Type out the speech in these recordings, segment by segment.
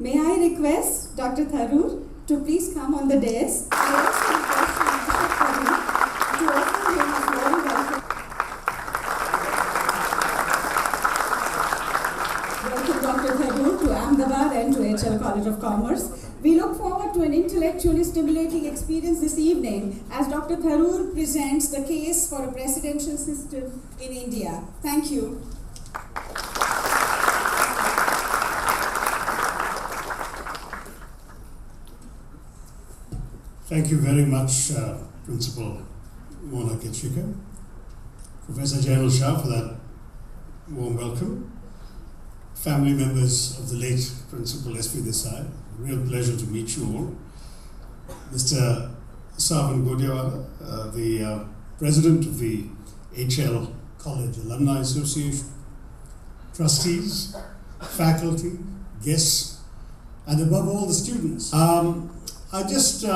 May I request Dr. Tharoor to please come on the dais. I also request to offer him a warm welcome. Welcome Dr. Tharoor to Ahmedabad and to HL College of Commerce. We look forward to an intellectually stimulating experience this evening as Dr. Tharoor presents the case for a presidential system in India. Thank you. Thank you very much, Principal Mona Ketchika, Professor Jainal Shah for that warm welcome, family members of the late Principal S.P. Desai, real pleasure to meet you all, Mr. Savan Godiawala, the President of the HL College Alumni Association, trustees, faculty, guests, and above all the students. I just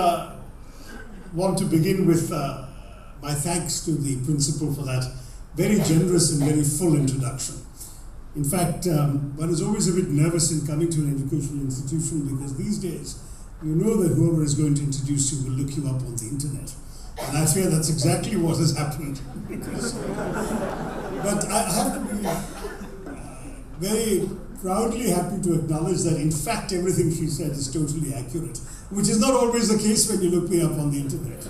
want to begin with my thanks to the principal for that very generous and very full introduction. In fact, one is always a bit nervous in coming to an educational institution because these days, you know that whoever is going to introduce you will look you up on the internet. And I fear that's exactly what has happened. But I have to be very proudly happy to acknowledge that in fact everything she said is totally accurate, which is not always the case when you look me up on the internet.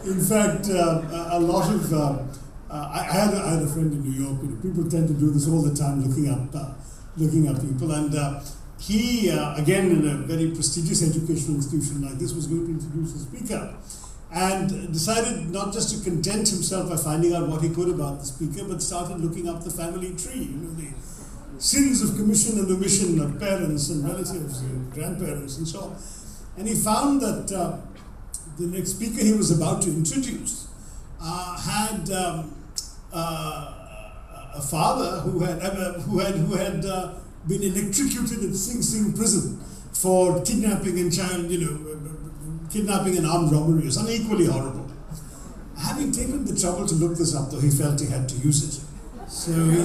In fact, a lot of I had a friend in New York. People tend to do this all the time, looking up people, and he again in a very prestigious educational institution like this was going to introduce a speaker, and decided not just to content himself by finding out what he could about the speaker, but started looking up the family tree, the sins of commission and omission of parents and relatives and grandparents and so on. And he found that the next speaker he was about to introduce had a father who had been electrocuted at Sing Sing prison for kidnapping and kidnapping and armed robbery or something equally horrible. Having taken the trouble to look this up, though, he felt he had to use it. So he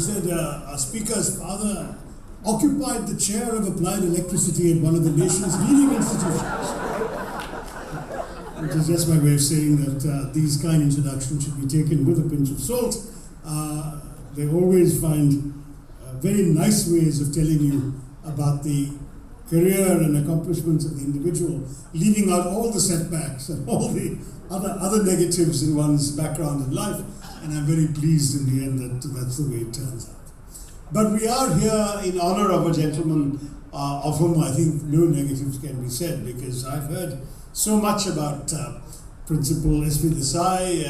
said, our speaker's father occupied the chair of applied electricity at one of the nation's leading institutions. Which is just my way of saying that these kind of introductions should be taken with a pinch of salt. They always find very nice ways of telling you about the career and accomplishments of the individual, leaving out all the setbacks and all the other negatives in one's background in life. And I'm very pleased in the end that that's the way it turns out. But we are here in honor of a gentleman of whom I think no negatives can be said, because I've heard so much about Principal S.P. Desai,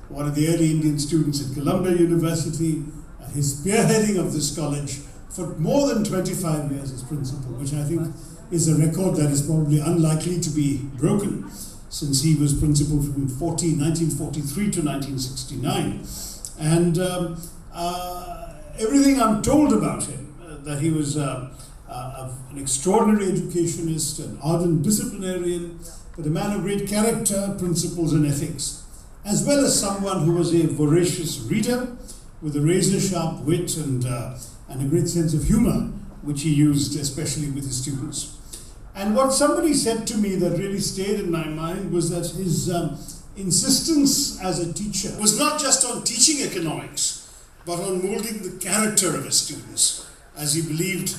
one of the early Indian students at Columbia University, his spearheading of this college for more than 25 years as principal, which I think is a record that is probably unlikely to be broken, since he was principal from 1943 to 1969. And everything I'm told about him, that he was an extraordinary educationist, an ardent disciplinarian, but a man of great character, principles and ethics, as well as someone who was a voracious reader with a razor-sharp wit and a great sense of humor, which he used especially with his students. And what somebody said to me that really stayed in my mind was that his insistence as a teacher was not just on teaching economics, but on molding the character of his students, as he believed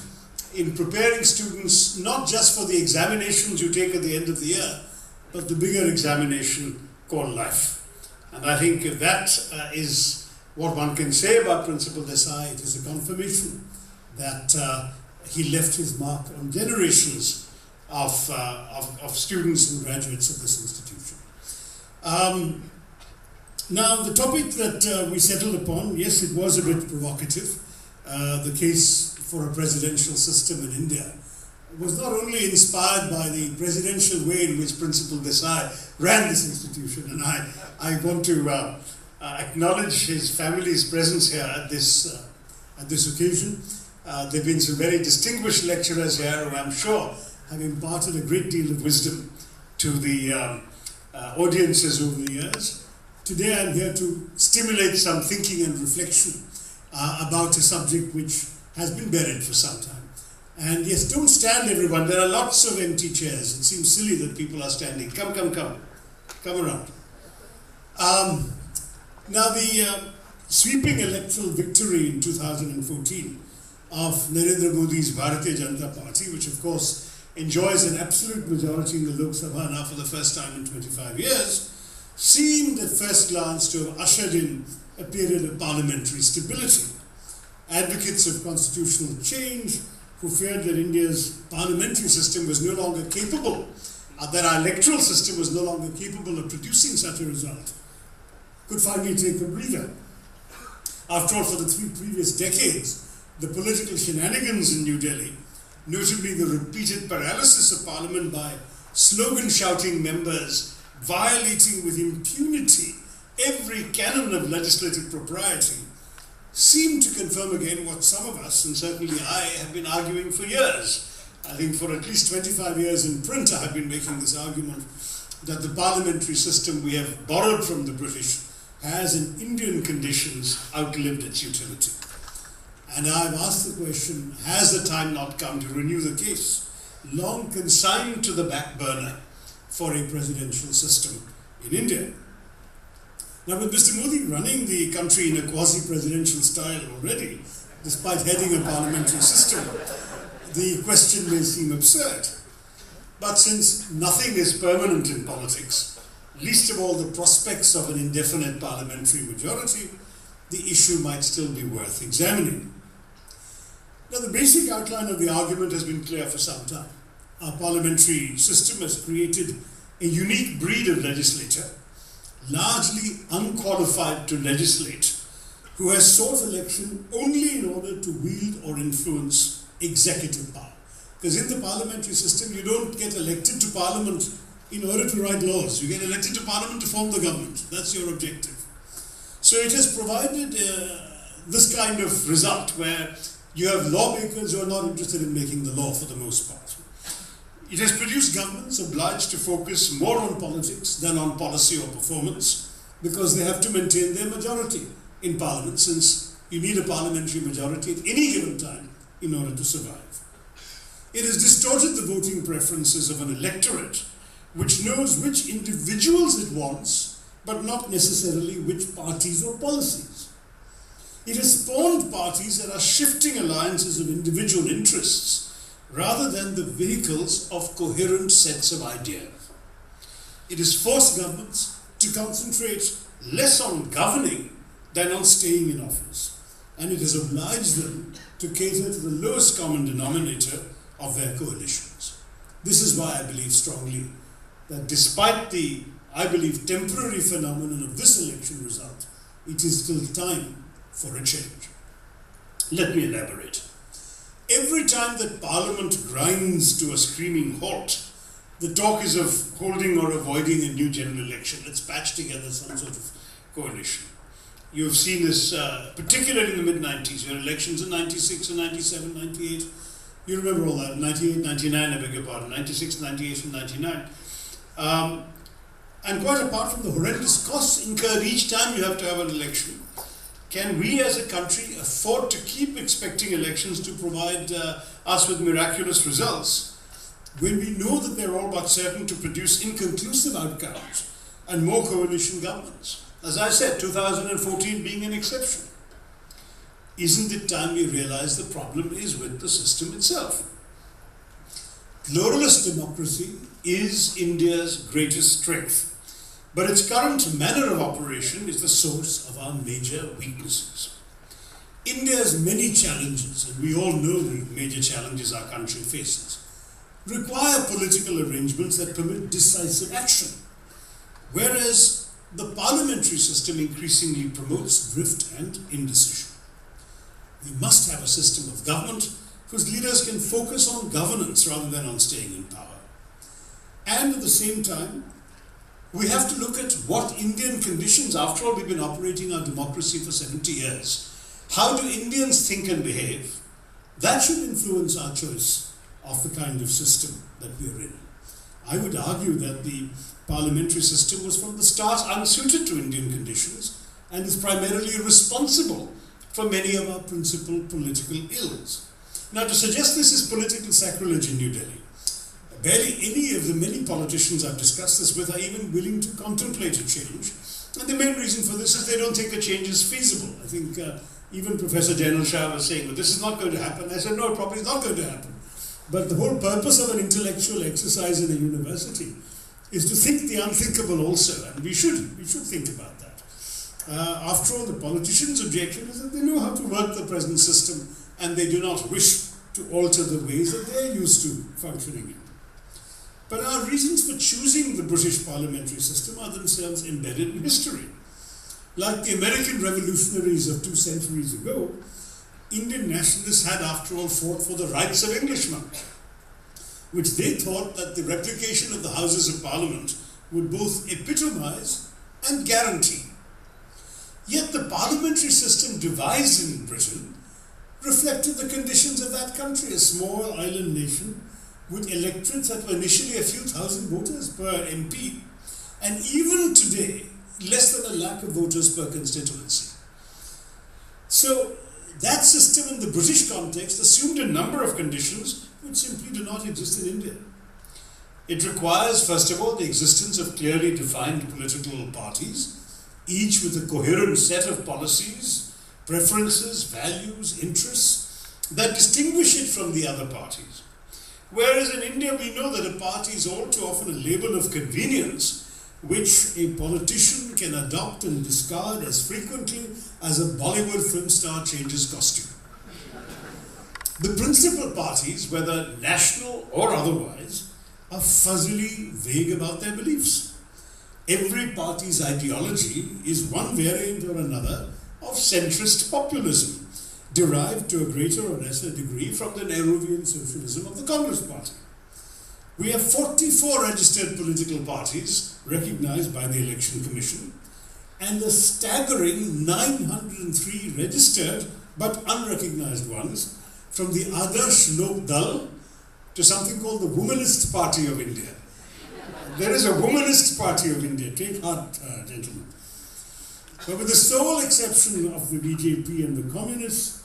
in preparing students not just for the examinations you take at the end of the year, but the bigger examination called life. And I think if that is what one can say about Principal Desai, it is a confirmation that he left his mark on generations of students and graduates of this institution. Now, the topic that we settled upon, yes, it was a bit provocative. The case for a presidential system in India was not only inspired by the presidential way in which Principal Desai ran this institution, and I want to acknowledge his family's presence here at this occasion. There have been some very distinguished lecturers here who I'm sure have imparted a great deal of wisdom to the audiences over the years. Today I'm here to stimulate some thinking and reflection about a subject which has been buried for some time. And yes, don't stand everyone, there are lots of empty chairs. It seems silly that people are standing. Come around. Now the sweeping electoral victory in 2014 of Narendra Modi's Bharatiya Janata Party, which of course enjoys an absolute majority in the Lok Sabha now for the first time in 25 years, seemed at first glance to have ushered in a period of parliamentary stability. Advocates of constitutional change who feared that India's parliamentary system was no longer capable, that our electoral system was no longer capable of producing such a result, could finally take a breather. After all, for the 3 previous decades, the political shenanigans in New Delhi, notably the repeated paralysis of Parliament by slogan-shouting members violating with impunity every canon of legislative propriety, seemed to confirm again what some of us, and certainly I, have been arguing for years. I think for at least 25 years in print I have been making this argument that the parliamentary system we have borrowed from the British has in Indian conditions outlived its utility. And I've asked the question, has the time not come to renew the case, long consigned to the back burner, for a presidential system in India? Now, with Mr. Modi running the country in a quasi-presidential style already, despite heading a parliamentary system, the question may seem absurd. But since nothing is permanent in politics, least of all the prospects of an indefinite parliamentary majority, the issue might still be worth examining. Now, the basic outline of the argument has been clear for some time. Our parliamentary system has created a unique breed of legislator, largely unqualified to legislate, who has sought election only in order to wield or influence executive power. Because in the parliamentary system, you don't get elected to parliament in order to write laws. You get elected to parliament to form the government. That's your objective. So it has provided this kind of result where you have lawmakers who are not interested in making the law for the most part. It has produced governments obliged to focus more on politics than on policy or performance, because they have to maintain their majority in parliament, since you need a parliamentary majority at any given time in order to survive. It has distorted the voting preferences of an electorate which knows which individuals it wants, but not necessarily which parties or policies. It has spawned parties that are shifting alliances of individual interests rather than the vehicles of coherent sets of ideas. It has forced governments to concentrate less on governing than on staying in office, and it has obliged them to cater to the lowest common denominator of their coalitions. This is why I believe strongly that despite the, I believe, temporary phenomenon of this election result, it is still time for a change. Let me elaborate. Every time that Parliament grinds to a screaming halt, the talk is of holding or avoiding a new general election. Let's patch together some sort of coalition. You have seen this particularly in the mid-90s. You had elections in 96 and 97, 98. You remember all that, 98, 99, I beg your pardon, 96, 98 and 99. And quite apart from the horrendous costs incurred each time you have to have an election, can we as a country afford to keep expecting elections to provide us with miraculous results when we know that they're all but certain to produce inconclusive outcomes and more coalition governments? As I said, 2014 being an exception. Isn't it time we realize the problem is with the system itself? Pluralist democracy is India's greatest strength, but its current manner of operation is the source of our major weaknesses. India's many challenges, and we all know the major challenges our country faces, require political arrangements that permit decisive action, whereas the parliamentary system increasingly promotes drift and indecision. We must have a system of government whose leaders can focus on governance rather than on staying in power. And at the same time, we have to look at what Indian conditions, after all, we've been operating our democracy for 70 years. How do Indians think and behave? That should influence our choice of the kind of system that we're in. I would argue that the parliamentary system was from the start unsuited to Indian conditions and is primarily responsible for many of our principal political ills. Now, to suggest this is political sacrilege in New Delhi, barely any of the many politicians I've discussed this with are even willing to contemplate a change. And the main reason for this is they don't think a change is feasible. I think even Professor Jainal Shah was saying, well, this is not going to happen. I said, no, it probably is not going to happen. But the whole purpose of an intellectual exercise in a university is to think the unthinkable also, and we should think about that. After all, the politicians' objection is that they know how to work the present system and they do not wish to alter the ways that they are used to functioning in. But our reasons for choosing the British parliamentary system are themselves embedded in history. Like the American revolutionaries of 2 centuries ago, Indian nationalists had, after all, fought for the rights of Englishmen, which they thought that the replication of the Houses of Parliament would both epitomize and guarantee. Yet the parliamentary system devised in Britain reflected the conditions of that country, a small island nation with electorates that were initially a few thousand voters per MP, and even today, less than 1 lakh of voters per constituency. So that system in the British context assumed a number of conditions which simply do not exist in India. It requires, first of all, the existence of clearly defined political parties, each with a coherent set of policies, preferences, values, interests that distinguish it from the other parties. Whereas in India we know that a party is all too often a label of convenience which a politician can adopt and discard as frequently as a Bollywood film star changes costume. The principal parties, whether national or otherwise, are fuzzily vague about their beliefs. Every party's ideology is one variant or another of centrist populism, derived to a greater or lesser degree from the Nehruvian socialism of the Congress Party. We have 44 registered political parties recognized by the Election Commission and a staggering 903 registered but unrecognized ones, from the Adarsh Lok Dal to something called the Womanist Party of India. There is a Womanist Party of India, take heart, gentlemen. But with the sole exception of the BJP and the Communists,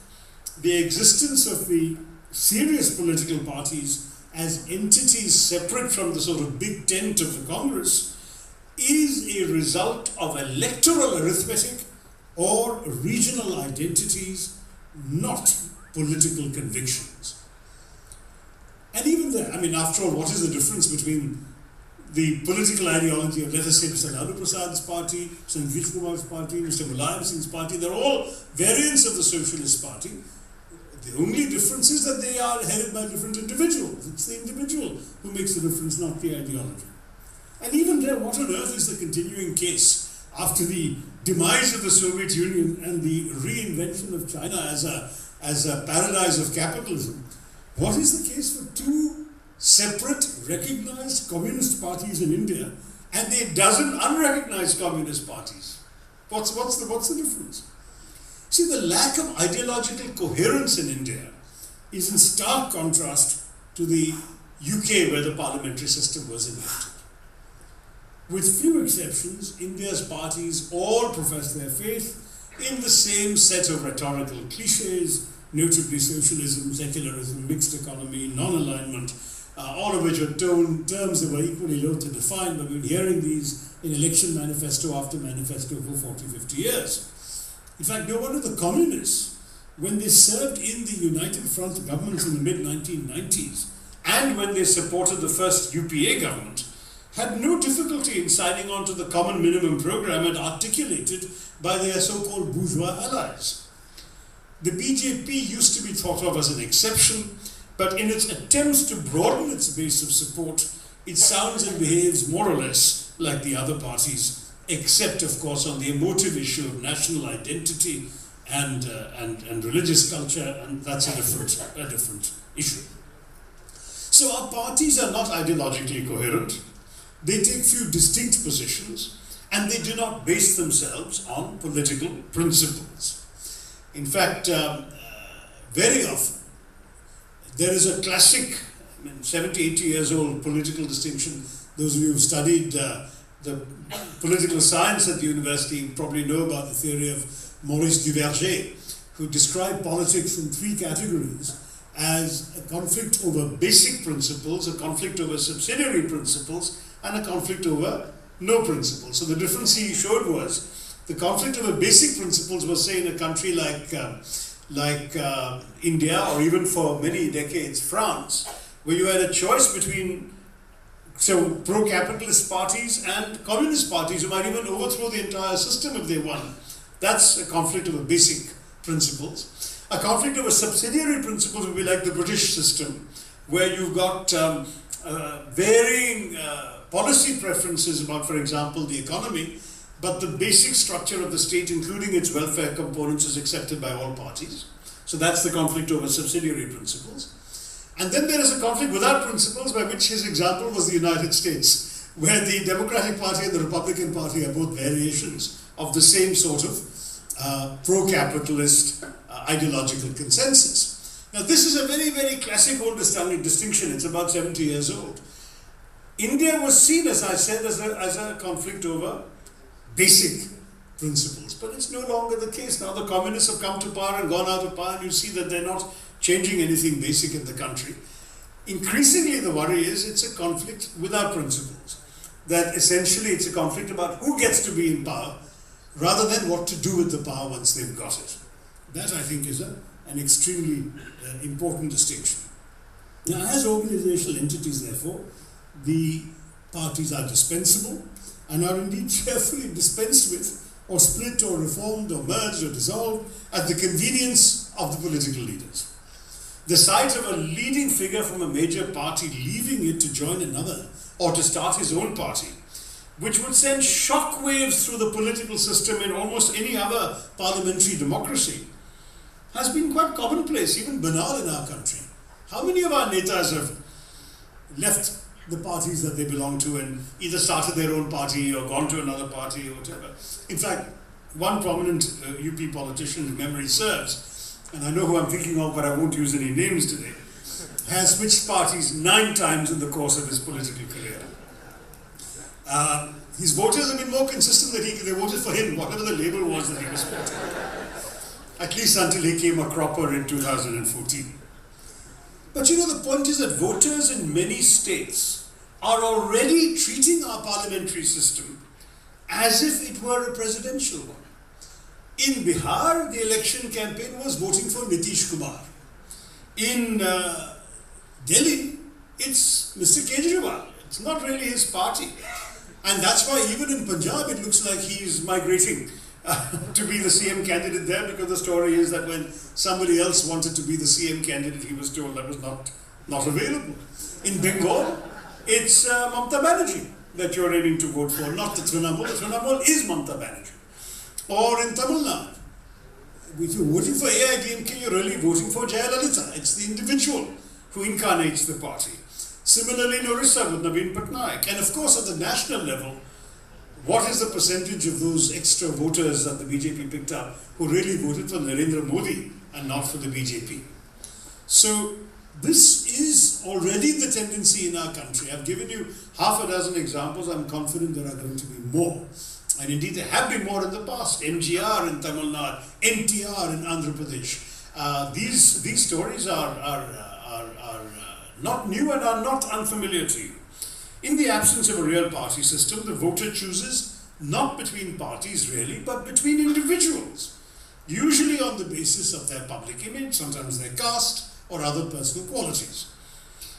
the existence of the serious political parties as entities separate from the sort of big tent of the Congress is a result of electoral arithmetic or regional identities, not political convictions. And even there, I mean, after all, what is the difference between the political ideology of, let us say, Mr. Lalu Prasad's party, Mr. Nitish Kumar's party, Mr. Mulayam Singh's party? They're all variants of the Socialist Party. The only difference is that they are headed by different individuals. It's the individual who makes the difference, not the ideology. And even there, what on earth is the continuing case after the demise of the Soviet Union and the reinvention of China as a paradise of capitalism? What is the case for 2 separate, recognized communist parties in India and a dozen unrecognized communist parties? What's the difference? See, the lack of ideological coherence in India is in stark contrast to the UK, where the parliamentary system was invented. With few exceptions, India's parties all profess their faith in the same set of rhetorical cliches, notably socialism, secularism, mixed economy, non-alignment, all of which are terms that were equally loath to define, but we've been hearing these in election manifesto after manifesto for 40, 50 years. In fact, no wonder the communists, when they served in the United Front governments in the mid-1990s, and when they supported the first UPA government, had no difficulty in signing on to the common minimum program and articulated by their so-called bourgeois allies. The BJP used to be thought of as an exception, but in its attempts to broaden its base of support, it sounds and behaves more or less like the other parties, except, of course, on the emotive issue of national identity and religious culture, and that's a different issue. So our parties are not ideologically coherent. They take few distinct positions, and they do not base themselves on political principles. In fact, very often, there is a classic, 70, 80 years old political distinction. Those of you who studied the political science at the university, you probably know about the theory of Maurice Duverger, who described politics in three categories as a conflict over basic principles, a conflict over subsidiary principles, and a conflict over no principles. So the difference he showed was the conflict over basic principles was, say, in a country like India, or even for many decades France, where you had a choice between pro-capitalist parties and communist parties who might even overthrow the entire system if they won. That's a conflict over basic principles. A conflict over subsidiary principles would be like the British system, where you've got varying policy preferences about, for example, the economy, but the basic structure of the state, including its welfare components, is accepted by all parties. So that's the conflict over subsidiary principles. And then there is a conflict without principles, by which his example was the United States, where the Democratic Party and the Republican Party are both variations of the same sort of pro-capitalist ideological consensus. Now this is a very, very classic old distinction. It's about 70 years old. India was seen, as I said, as a conflict over basic principles, but it's no longer the case. Now the communists have come to power and gone out of power, and you see that they're not changing anything basic in the country. Increasingly the worry is it's a conflict without principles, that essentially it's a conflict about who gets to be in power rather than what to do with the power once they've got it. That, I think, is an extremely important distinction. Now, as organizational entities, therefore, the parties are dispensable and are indeed cheerfully dispensed with, or split, or reformed, or merged, or dissolved at the convenience of the political leaders. The sight of a leading figure from a major party leaving it to join another, or to start his own party, which would send shockwaves through the political system in almost any other parliamentary democracy, has been quite commonplace, even banal in our country. How many of our netas have left the parties that they belong to and either started their own party or gone to another party or whatever? In fact, one prominent UP politician, if memory serves, and I know who I'm thinking of, but I won't use any names today, has switched parties 9 times in the course of his political career. His voters have been more consistent that they voted for him, whatever the label was that he was sporting. At least until he came a cropper in 2014. But you know, the point is that voters in many states are already treating our parliamentary system as if it were a presidential one. In Bihar, the election campaign was voting for Nitish Kumar. In Delhi, it's Mr. Kejriwal. It's not really his party. And that's why even in Punjab, it looks like he's migrating to be the CM candidate there, because the story is that when somebody else wanted to be the CM candidate, he was told that was not available. In Bengal, it's Mamata Banerjee that you're aiming to vote for, not the Trinamool. The Trinamool is Mamata Banerjee. Or in Tamil Nadu, if you're voting for AIDMK, you're really voting for Jayalalitha. It's the individual who incarnates the party. Similarly in Orissa with Naveen Patnaik. And of course at the national level, what is the percentage of those extra voters that the BJP picked up who really voted for Narendra Modi and not for the BJP? So this is already the tendency in our country. I've given you half a dozen examples. I'm confident there are going to be more. And indeed there have been more in the past. MGR in Tamil Nadu, NTR in Andhra Pradesh. These stories are not new and are not unfamiliar to you. In the absence of a real party system, the voter chooses not between parties really, but between individuals, usually on the basis of their public image, sometimes their caste or other personal qualities.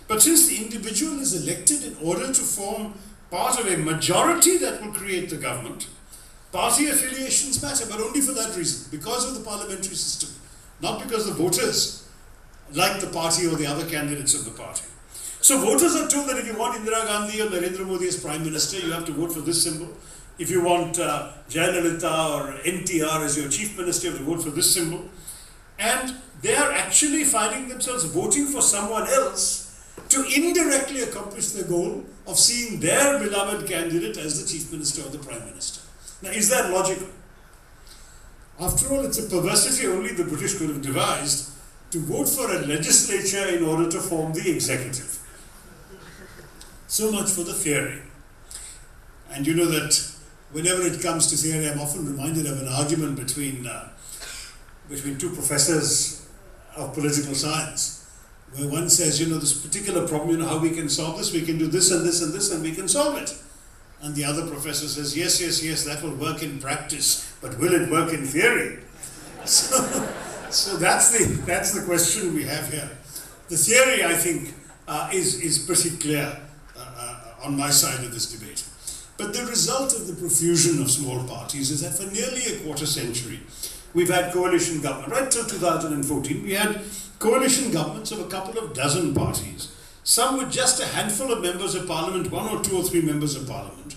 But since the individual is elected in order to form part of a majority that will create the government, party affiliations matter, but only for that reason, because of the parliamentary system, not because the voters like the party or the other candidates of the party. So voters are told that if you want Indira Gandhi or Narendra Modi as Prime Minister, you have to vote for this symbol. If you want Jayalalitha or NTR as your Chief Minister, you have to vote for this symbol. And they are actually finding themselves voting for someone else to indirectly accomplish the goal of seeing their beloved candidate as the Chief Minister or the Prime Minister. Now, is that logical? After all, it's a perversity only the British could have devised to vote for a legislature in order to form the executive. So much for the theory. And you know that whenever it comes to theory, I'm often reminded of an argument between two professors of political science, where one says, this particular problem, how we can solve this, we can do this and this and this, and we can solve it. And the other professor says, yes, that will work in practice, but will it work in theory? So that's the question we have here. The theory, I think, is pretty clear on my side of this debate. But the result of the profusion of small parties is that for nearly a quarter century, we've had coalition government. Right till 2014, we had coalition governments of a couple of dozen parties, some with just a handful of members of parliament, 1 or 2 or 3 members of parliament.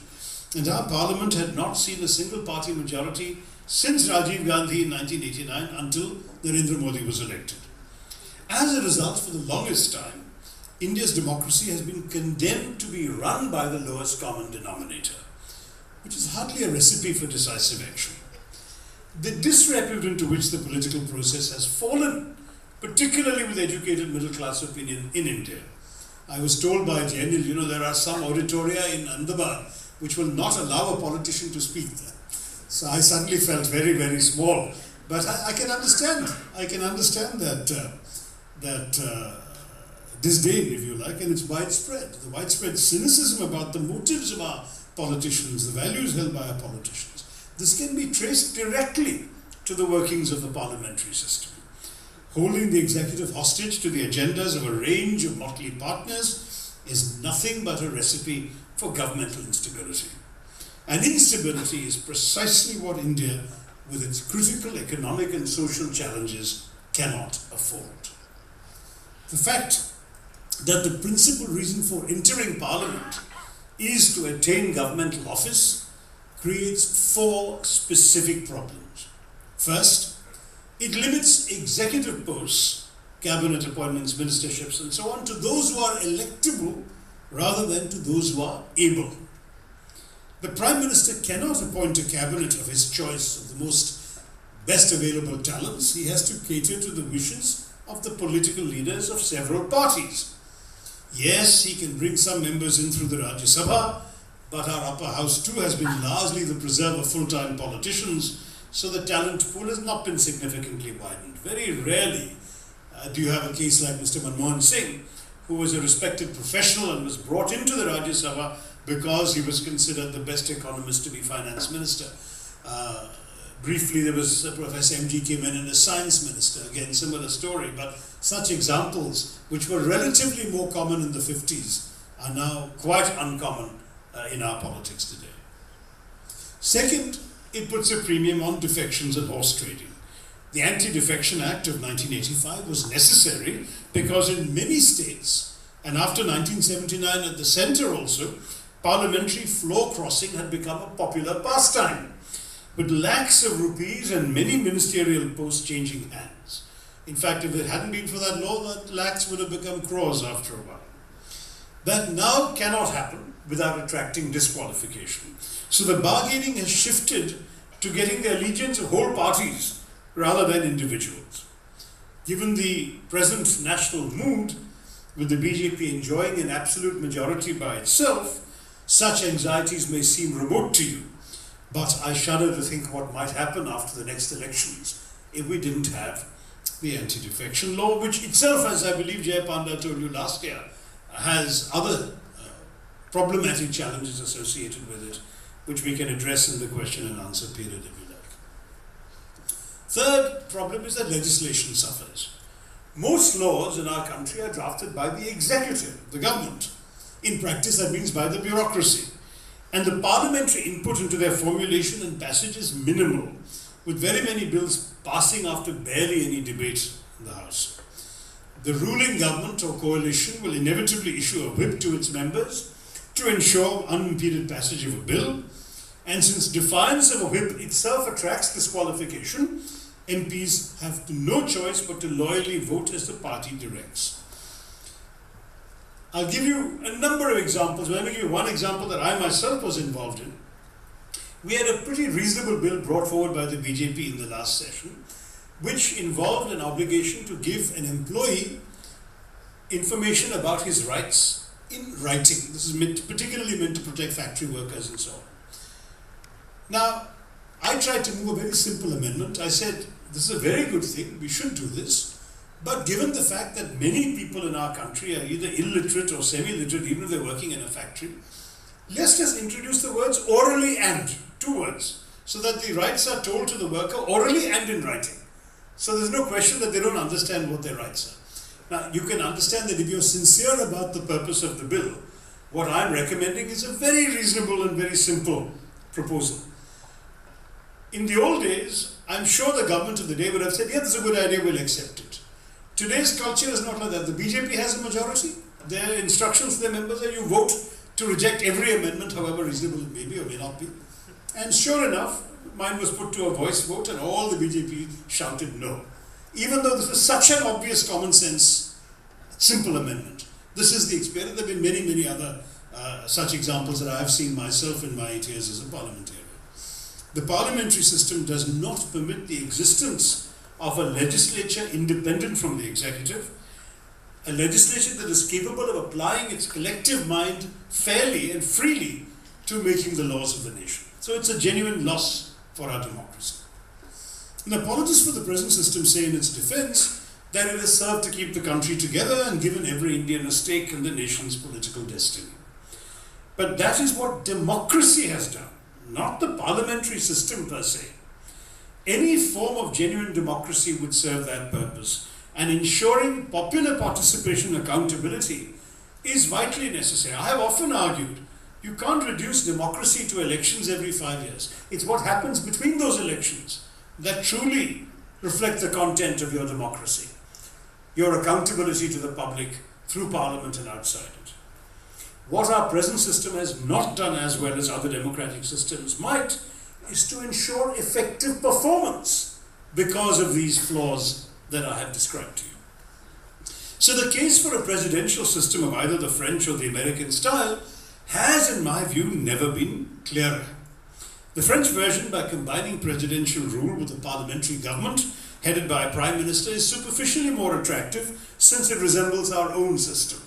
And our parliament had not seen a single party majority since Rajiv Gandhi in 1989 until Narendra Modi was elected. As a result, for the longest time, India's democracy has been condemned to be run by the lowest common denominator, which is hardly a recipe for decisive action. The disrepute into which the political process has fallen, particularly with educated middle class opinion in India. I was told by Jainil, there are some auditoria in Ahmedabad which will not allow a politician to speak there. So I suddenly felt very, very small. But I can understand that disdain, if you like, and it's widespread. The widespread cynicism about the motives of our politicians, the values held by our politicians. This can be traced directly to the workings of the parliamentary system. Holding the executive hostage to the agendas of a range of motley partners is nothing but a recipe for governmental instability. And instability is precisely what India, with its critical economic and social challenges, cannot afford. The fact that the principal reason for entering Parliament is to attain governmental office creates 4 specific problems. First, it limits executive posts, cabinet appointments, ministerships, and so on, to those who are electable rather than to those who are able. The Prime Minister cannot appoint a cabinet of his choice of the best available talents. He has to cater to the wishes of the political leaders of several parties. Yes, he can bring some members in through the Rajya Sabha, but our upper house too has been largely the preserve of full-time politicians, so the talent pool has not been significantly widened. Very rarely do you have a case like Mr. Manmohan Singh, who was a respected professional and was brought into the Rajya Sabha because he was considered the best economist to be finance minister. Briefly, there was Professor M.G.K. Menon as science minister, again similar story, but such examples, which were relatively more common in the 50s, are now quite uncommon in our politics today. Second, it puts a premium on defections and horse trading. The Anti-Defection Act of 1985 was necessary because in many states, and after 1979 at the centre also, parliamentary floor crossing had become a popular pastime, with lakhs of rupees and many ministerial posts changing hands. In fact, if it hadn't been for that law, that lakhs would have become crores after a while. That now cannot happen without attracting disqualification. So the bargaining has shifted to getting the allegiance of whole parties rather than individuals. Given the present national mood, with the BJP enjoying an absolute majority by itself, such anxieties may seem remote to you. But I shudder to think what might happen after the next elections if we didn't have the anti-defection law, which itself, as I believe Jay Panda told you last year, has other problematic challenges associated with it, which we can address in the question and answer period if you like. Third problem is that legislation suffers. Most laws in our country are drafted by the executive, the government. In practice, that means by the bureaucracy. And the parliamentary input into their formulation and passage is minimal, with very many bills passing after barely any debate in the House. The ruling government or coalition will inevitably issue a whip to its members to ensure unimpeded passage of a bill, and since defiance of a whip itself attracts disqualification, MPs have no choice but to loyally vote as the party directs. I'll give you a number of examples. Let me give you one example that I myself was involved in. We had a pretty reasonable bill brought forward by the BJP in the last session, which involved an obligation to give an employee information about his rights in writing. This is particularly meant to protect factory workers and so on. Now, I tried to move a very simple amendment. I said, this is a very good thing, we should do this, but given the fact that many people in our country are either illiterate or semi-literate, even if they're working in a factory, let's just introduce the words orally and, 2 words, so that the rights are told to the worker orally and in writing. So there's no question that they don't understand what their rights are. Now, you can understand that if you're sincere about the purpose of the bill, what I'm recommending is a very reasonable and very simple proposal. In the old days, I'm sure the government of the day would have said, yeah, that's a good idea, we'll accept it. Today's culture is not like that. The BJP has a majority. Their instructions to their members are you vote to reject every amendment, however reasonable it may be or may not be. And sure enough, mine was put to a voice vote and all the BJP shouted no. Even though this was such an obvious common sense, simple amendment. This is the experience. There have been many, many other such examples that I have seen myself in my 8 years as a parliamentarian. The parliamentary system does not permit the existence of a legislature independent from the executive, a legislature that is capable of applying its collective mind fairly and freely to making the laws of the nation. So it's a genuine loss for our democracy. And apologists for the present system say in its defense that it has served to keep the country together and given every Indian a stake in the nation's political destiny. But that is what democracy has done, not the parliamentary system per se. Any form of genuine democracy would serve that purpose, and ensuring popular participation and accountability is vitally necessary. I have often argued you can't reduce democracy to elections every 5 years. It's what happens between those elections that truly reflect the content of your democracy, your accountability to the public through Parliament and outside it. What our present system has not done as well as other democratic systems might is to ensure effective performance because of these flaws that I have described to you. So the case for a presidential system of either the French or the American style has, in my view, never been clearer. The French version, by combining presidential rule with a parliamentary government headed by a prime minister, is superficially more attractive since it resembles our own system,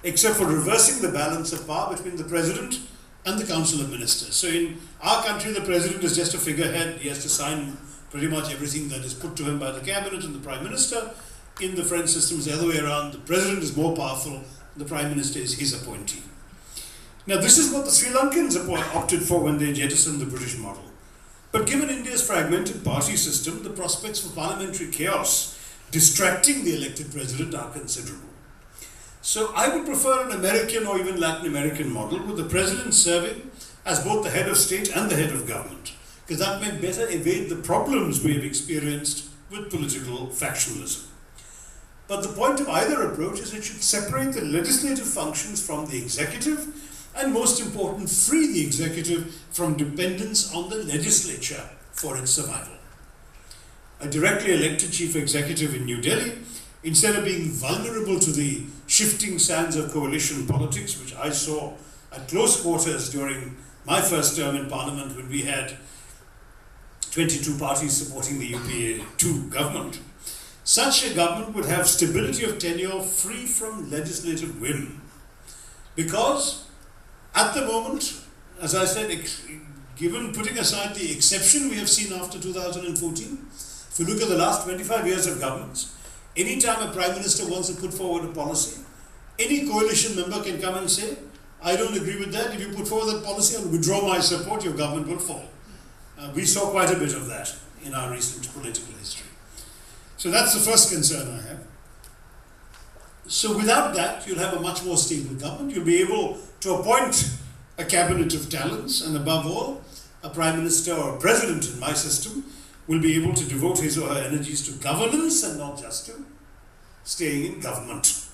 except for reversing the balance of power between the president and the council of ministers. So in our country, the president is just a figurehead. He has to sign pretty much everything that is put to him by the cabinet and the prime minister. In the French system, it's the other way around. The president is more powerful. The prime minister is his appointee. Now, this is what the Sri Lankans opted for when they jettisoned the British model. But given India's fragmented party system, the prospects for parliamentary chaos distracting the elected president are considerable. So I would prefer an American or even Latin American model with the president serving as both the head of state and the head of government, because that may better evade the problems we have experienced with political factionalism. But the point of either approach is it should separate the legislative functions from the executive and, most important, free the executive from dependence on the legislature for its survival. A directly elected chief executive in New Delhi, instead of being vulnerable to the shifting sands of coalition politics, which I saw at close quarters during my first term in Parliament when we had 22 parties supporting the UPA 2 government, such a government would have stability of tenure free from legislative whim. Because at the moment, as I said, given putting aside the exception we have seen after 2014, if you look at the last 25 years of governments, anytime a prime minister wants to put forward a policy, any coalition member can come and say, I don't agree with that. If you put forward that policy, I'll withdraw my support, your government will fall. We saw quite a bit of that in our recent political history. So that's the first concern I have. So without that, you'll have a much more stable government. You'll be able to appoint a cabinet of talents, and above all, a prime minister or a president in my system will be able to devote his or her energies to governance and not just to staying in government.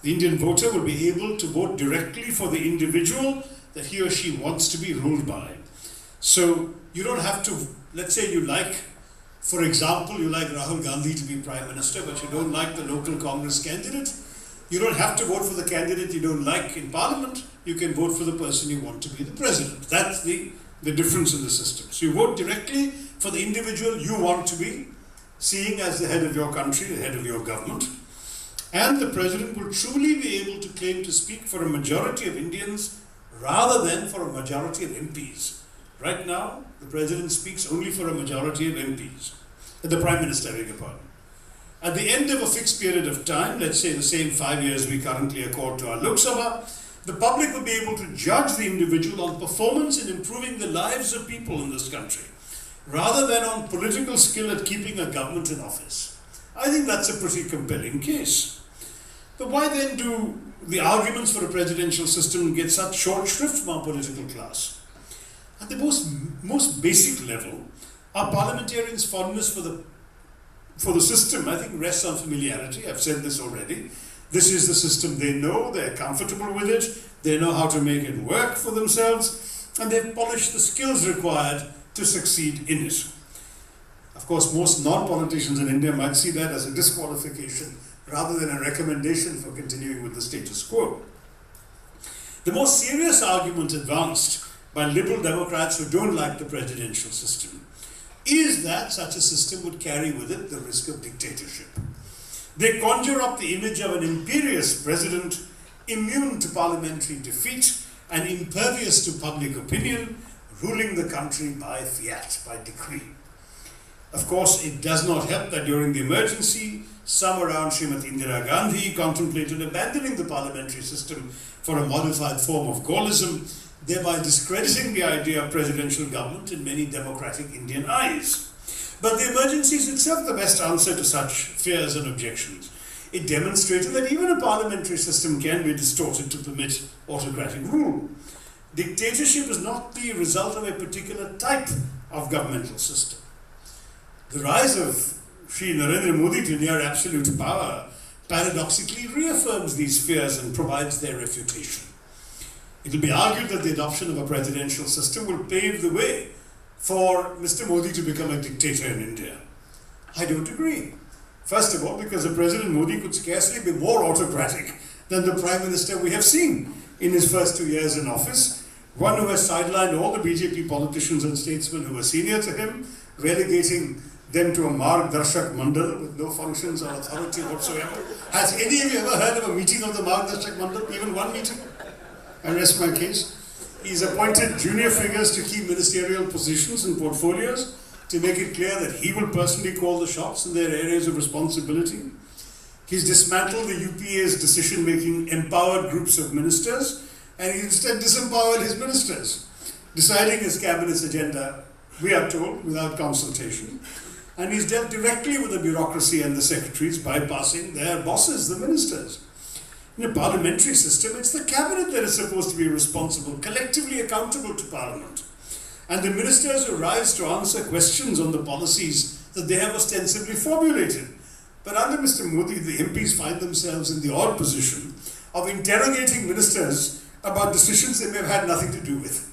The Indian voter will be able to vote directly for the individual that he or she wants to be ruled by. So you don't have to, let's say you like, for example, you like Rahul Gandhi to be Prime Minister, but you don't like the local Congress candidate. You don't have to vote for the candidate you don't like in Parliament. You can vote for the person you want to be the President. That's the difference in the system. So you vote directly for the individual you want to be, seeing as the head of your country, the head of your government. And the President will truly be able to claim to speak for a majority of Indians rather than for a majority of MPs, Right now, the President speaks only for a majority of MPs, the Prime Minister, beg your pardon. At the end of a fixed period of time, let's say the same 5 years we currently accord to our Lok Sabha, the public will be able to judge the individual on performance in improving the lives of people in this country, rather than on political skill at keeping a government in office. I think that's a pretty compelling case. But why then do the arguments for a presidential system get such short shrift from our political class? At the most basic level, our parliamentarians' fondness for the system, I think, rests on familiarity. I've said this already. This is the system they know, they're comfortable with it, they know how to make it work for themselves, and they've polished the skills required to succeed in it. Of course, most non-politicians in India might see that as a disqualification rather than a recommendation for continuing with the status quo. The most serious argument advanced by liberal Democrats who don't like the presidential system is that such a system would carry with it the risk of dictatorship. They conjure up the image of an imperious president, immune to parliamentary defeat and impervious to public opinion, ruling the country by fiat, by decree. Of course, it does not help that during the emergency, some around Srimati Indira Gandhi contemplated abandoning the parliamentary system for a modified form of Gaullism, thereby discrediting the idea of presidential government in many democratic Indian eyes. But the emergency is itself the best answer to such fears and objections. It demonstrated that even a parliamentary system can be distorted to permit autocratic rule. Dictatorship is not the result of a particular type of governmental system. The rise of Shri Narendra Modi to near absolute power paradoxically reaffirms these fears and provides their refutation. It will be argued that the adoption of a presidential system will pave the way for Mr. Modi to become a dictator in India. I don't agree. First of all, because the President Modi could scarcely be more autocratic than the Prime Minister we have seen in his first 2 years in office, one who has sidelined all the BJP politicians and statesmen who were senior to him, relegating them to a Marg Darshak Mandal with no functions or authority whatsoever. Has any of you ever heard of a meeting of the Marg Darshak Mandal, even one meeting? I rest my case. He's appointed junior figures to key ministerial positions and portfolios to make it clear that he will personally call the shots in their areas of responsibility. He's dismantled the UPA's decision-making empowered groups of ministers, and he instead disempowered his ministers, deciding his cabinet's agenda, we are told, without consultation. And he's dealt directly with the bureaucracy and the secretaries, bypassing their bosses, the ministers. In a parliamentary system, it's the cabinet that is supposed to be responsible, collectively accountable to parliament. And the ministers who rise to answer questions on the policies that they have ostensibly formulated. But under Mr. Modi, the MPs find themselves in the odd position of interrogating ministers about decisions they may have had nothing to do with.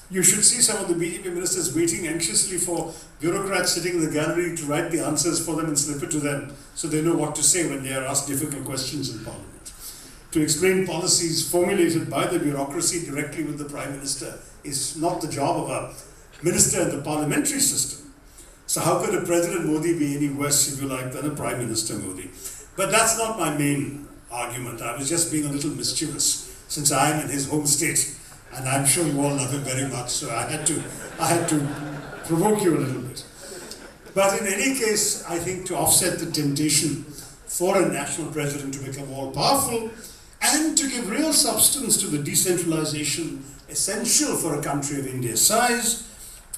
You should see some of the BJP ministers waiting anxiously for bureaucrats sitting in the gallery to write the answers for them and slip it to them so they know what to say when they are asked difficult questions in Parliament. To explain policies formulated by the bureaucracy directly with the Prime Minister is not the job of a minister in the parliamentary system. So how could a President Modi be any worse, if you like, than a Prime Minister Modi? But that's not my main argument. I was just being a little mischievous since I am in his home state. And I'm sure you all love him very much, so I had to provoke you a little bit. But in any case, I think to offset the temptation for a national president to become all powerful and to give real substance to the decentralization essential for a country of India's size,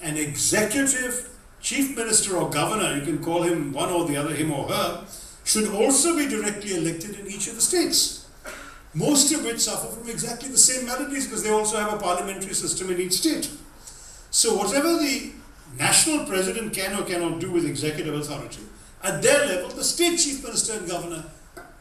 an executive, chief minister or governor, you can call him one or the other, him or her, should also be directly elected in each of the states. Most of which suffer from exactly the same maladies because they also have a parliamentary system in each state. So whatever the national president can or cannot do with executive authority, at their level, the state chief minister and governor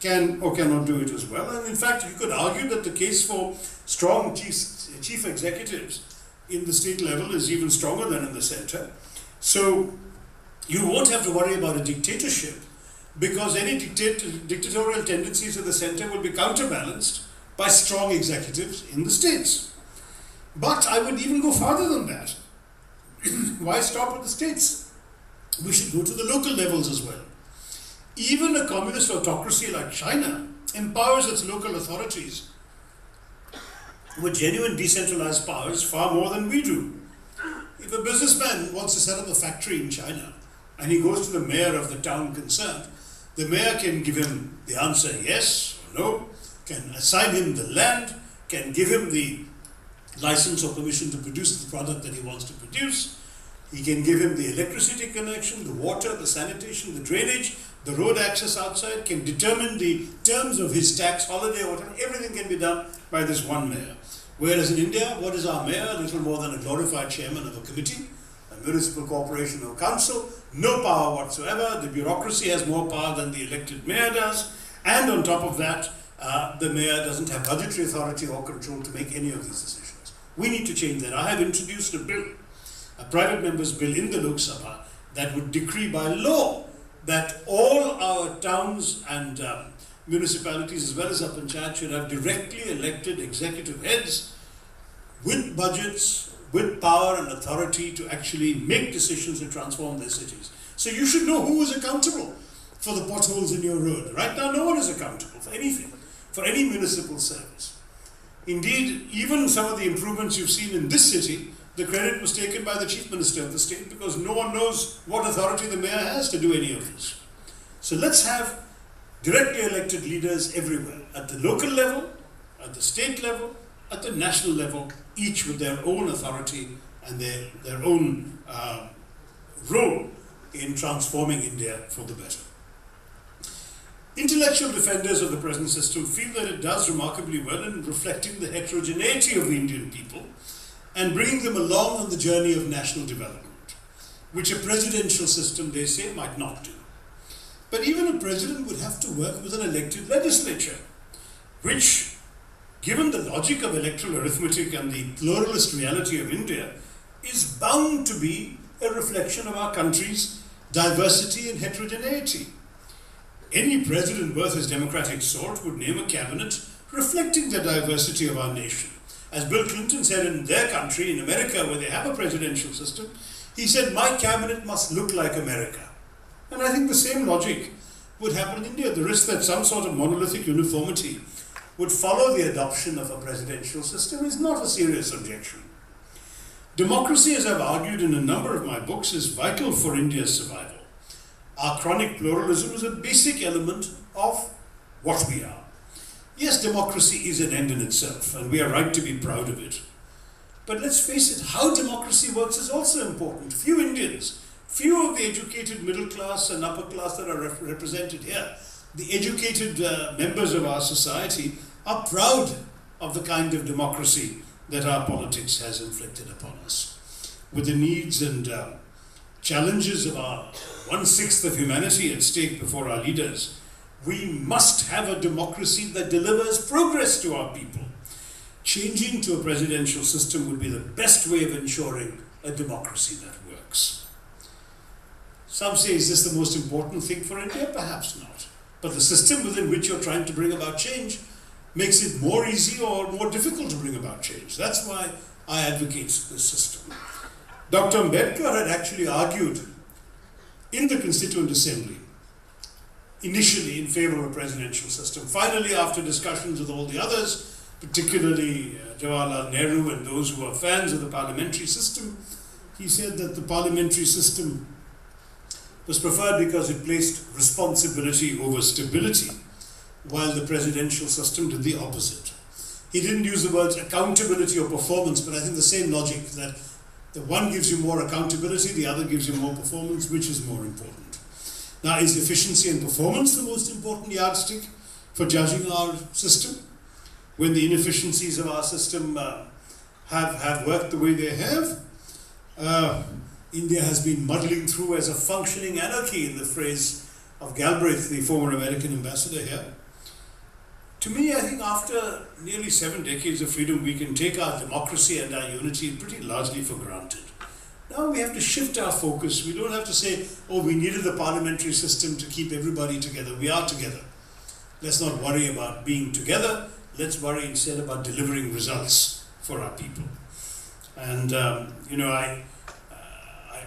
can or cannot do it as well. And in fact, you could argue that the case for strong chief executives in the state level is even stronger than in the center. So you won't have to worry about a dictatorship, because any dictatorial tendencies of the center will be counterbalanced by strong executives in the states. But I would even go farther than that. Why stop at the states? We should go to the local levels as well. Even a communist autocracy like China empowers its local authorities with genuine decentralized powers far more than we do. If a businessman wants to set up a factory in China and he goes to the mayor of the town concerned, the mayor can give him the answer yes or no, can assign him the land, can give him the license or permission to produce the product that he wants to produce. He can give him the electricity connection, the water, the sanitation, the drainage, the road access outside, can determine the terms of his tax holiday or whatever. Everything can be done by this one mayor. Whereas in India, what is our mayor? A little more than a glorified chairman of a committee, a municipal corporation or council, no power whatsoever. The bureaucracy has more power than the elected mayor does. And on top of that, the mayor doesn't have budgetary authority or control to make any of these decisions. We need to change that. I have introduced a bill, a private member's bill in the Lok Sabha that would decree by law that all our towns and municipalities as well as our panchayat should have directly elected executive heads with budgets, with power and authority to actually make decisions and transform their cities. So you should know who is accountable for the potholes in your road. Right now, no one is accountable for anything, for any municipal service. Indeed, even some of the improvements you've seen in this city, the credit was taken by the Chief Minister of the state because no one knows what authority the mayor has to do any of this. So let's have directly elected leaders everywhere, at the local level, at the state level, at the national level, each with their own authority and their own role in transforming India for the better. Intellectual defenders of the present system feel that it does remarkably well in reflecting the heterogeneity of the Indian people and bringing them along on the journey of national development, which a presidential system, they say, might not do. But even a president would have to work with an elected legislature, which, given the logic of electoral arithmetic and the pluralist reality of India, is bound to be a reflection of our country's diversity and heterogeneity. Any president worth his democratic salt would name a cabinet reflecting the diversity of our nation. As Bill Clinton said in their country, in America, where they have a presidential system, he said, my cabinet must look like America. And I think the same logic would happen in India. The risk that some sort of monolithic uniformity would follow the adoption of a presidential system is not a serious objection. Democracy, as I've argued in a number of my books, is vital for India's survival. Our chronic pluralism is a basic element of what we are. Yes, democracy is an end in itself, and we are right to be proud of it. But let's face it, how democracy works is also important. Few Indians, few of the educated middle class and upper class that are represented here, the educated members of our society, are proud of the kind of democracy that our politics has inflicted upon us. With the needs and challenges of our 1/6 of humanity at stake before our leaders, we must have a democracy that delivers progress to our people. Changing to a presidential system would be the best way of ensuring a democracy that works. Some say, is this the most important thing for India? Perhaps not. But the system within which you're trying to bring about change makes it more easy or more difficult to bring about change. That's why I advocate this system. Dr. Ambedkar had actually argued in the Constituent Assembly, initially in favor of a presidential system. Finally, after discussions with all the others, particularly Jawaharlal Nehru and those who are fans of the parliamentary system, he said that the parliamentary system was preferred because it placed responsibility over stability, while the presidential system did the opposite. He didn't use the words accountability or performance, but I think the same logic, that the one gives you more accountability, the other gives you more performance. Which is more important? Now, is efficiency and performance the most important yardstick for judging our system? When the inefficiencies of our system have worked the way they have, India has been muddling through as a functioning anarchy, in the phrase of Galbraith, the former American ambassador here. To me, I think after nearly 7 decades of freedom, we can take our democracy and our unity pretty largely for granted. Now we have to shift our focus. We don't have to say, oh, we needed the parliamentary system to keep everybody together. We are together. Let's not worry about being together. Let's worry instead about delivering results for our people. And,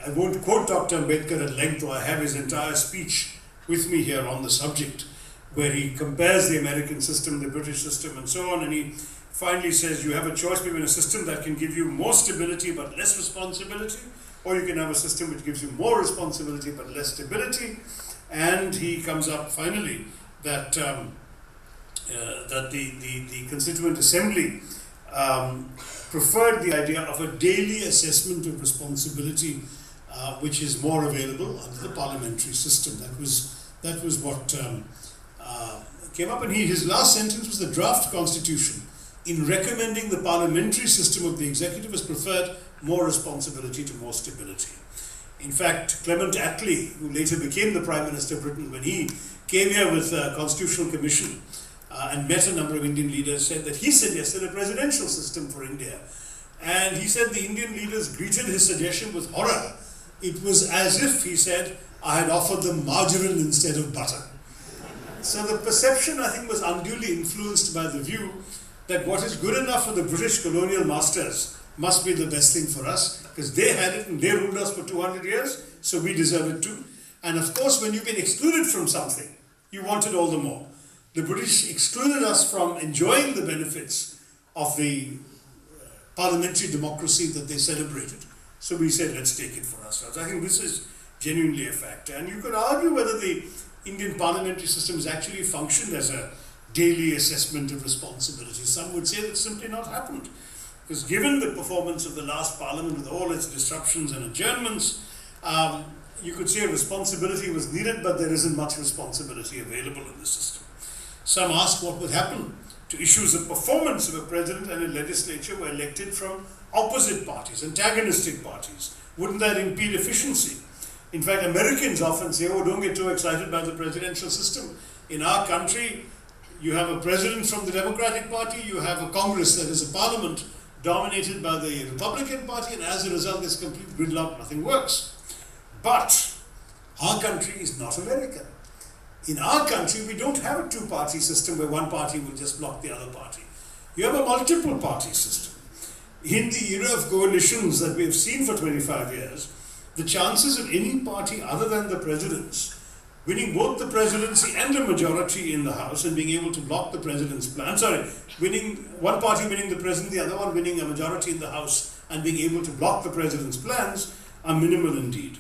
I won't quote Dr. Ambedkar at length, though I have his entire speech with me here on the subject, where he compares the American system, the British system, and so on, and he finally says you have a choice between a system that can give you more stability but less responsibility, or you can have a system which gives you more responsibility but less stability. And he comes up finally that that the Constituent Assembly preferred the idea of a daily assessment of responsibility, which is more available under the parliamentary system. That was what came up, and his last sentence was the draft constitution, in recommending the parliamentary system of the executive, has preferred more responsibility to more stability. In fact, Clement Attlee, who later became the Prime Minister of Britain, when he came here with a Constitutional Commission and met a number of Indian leaders, said that he suggested a presidential system for India. And he said the Indian leaders greeted his suggestion with horror. It was as if, he said, I had offered them margarine instead of butter. So the perception, I think, was unduly influenced by the view that what is good enough for the British colonial masters must be the best thing for us, because they had it and they ruled us for 200 years, so we deserve it too. And of course, when you've been excluded from something, you want it all the more. The British excluded us from enjoying the benefits of the parliamentary democracy that they celebrated. So we said, let's take it for ourselves. I think this is genuinely a factor. And you could argue whether the Indian parliamentary system has actually functioned as a daily assessment of responsibility. Some would say that's simply not happened. Because given the performance of the last parliament with all its disruptions and adjournments, you could say responsibility was needed, but there isn't much responsibility available in the system. Some ask what would happen to issues of performance if a president and a legislature were elected from opposite parties, antagonistic parties. Wouldn't that impede efficiency? In fact, Americans often say, oh, don't get too excited by the presidential system. In our country, you have a president from the Democratic Party, you have a Congress, that is a parliament, dominated by the Republican Party, and as a result, there's complete gridlock, nothing works. But our country is not America. In our country, we don't have a two-party system where one party will just block the other party. You have a multiple-party system. In the era of coalitions that we have seen for 25 years, the chances of any party other than the president's winning both the presidency and a majority in the House and being able to block the president's plan, one party winning the president, the other one winning a majority in the House and being able to block the president's plans, are minimal indeed.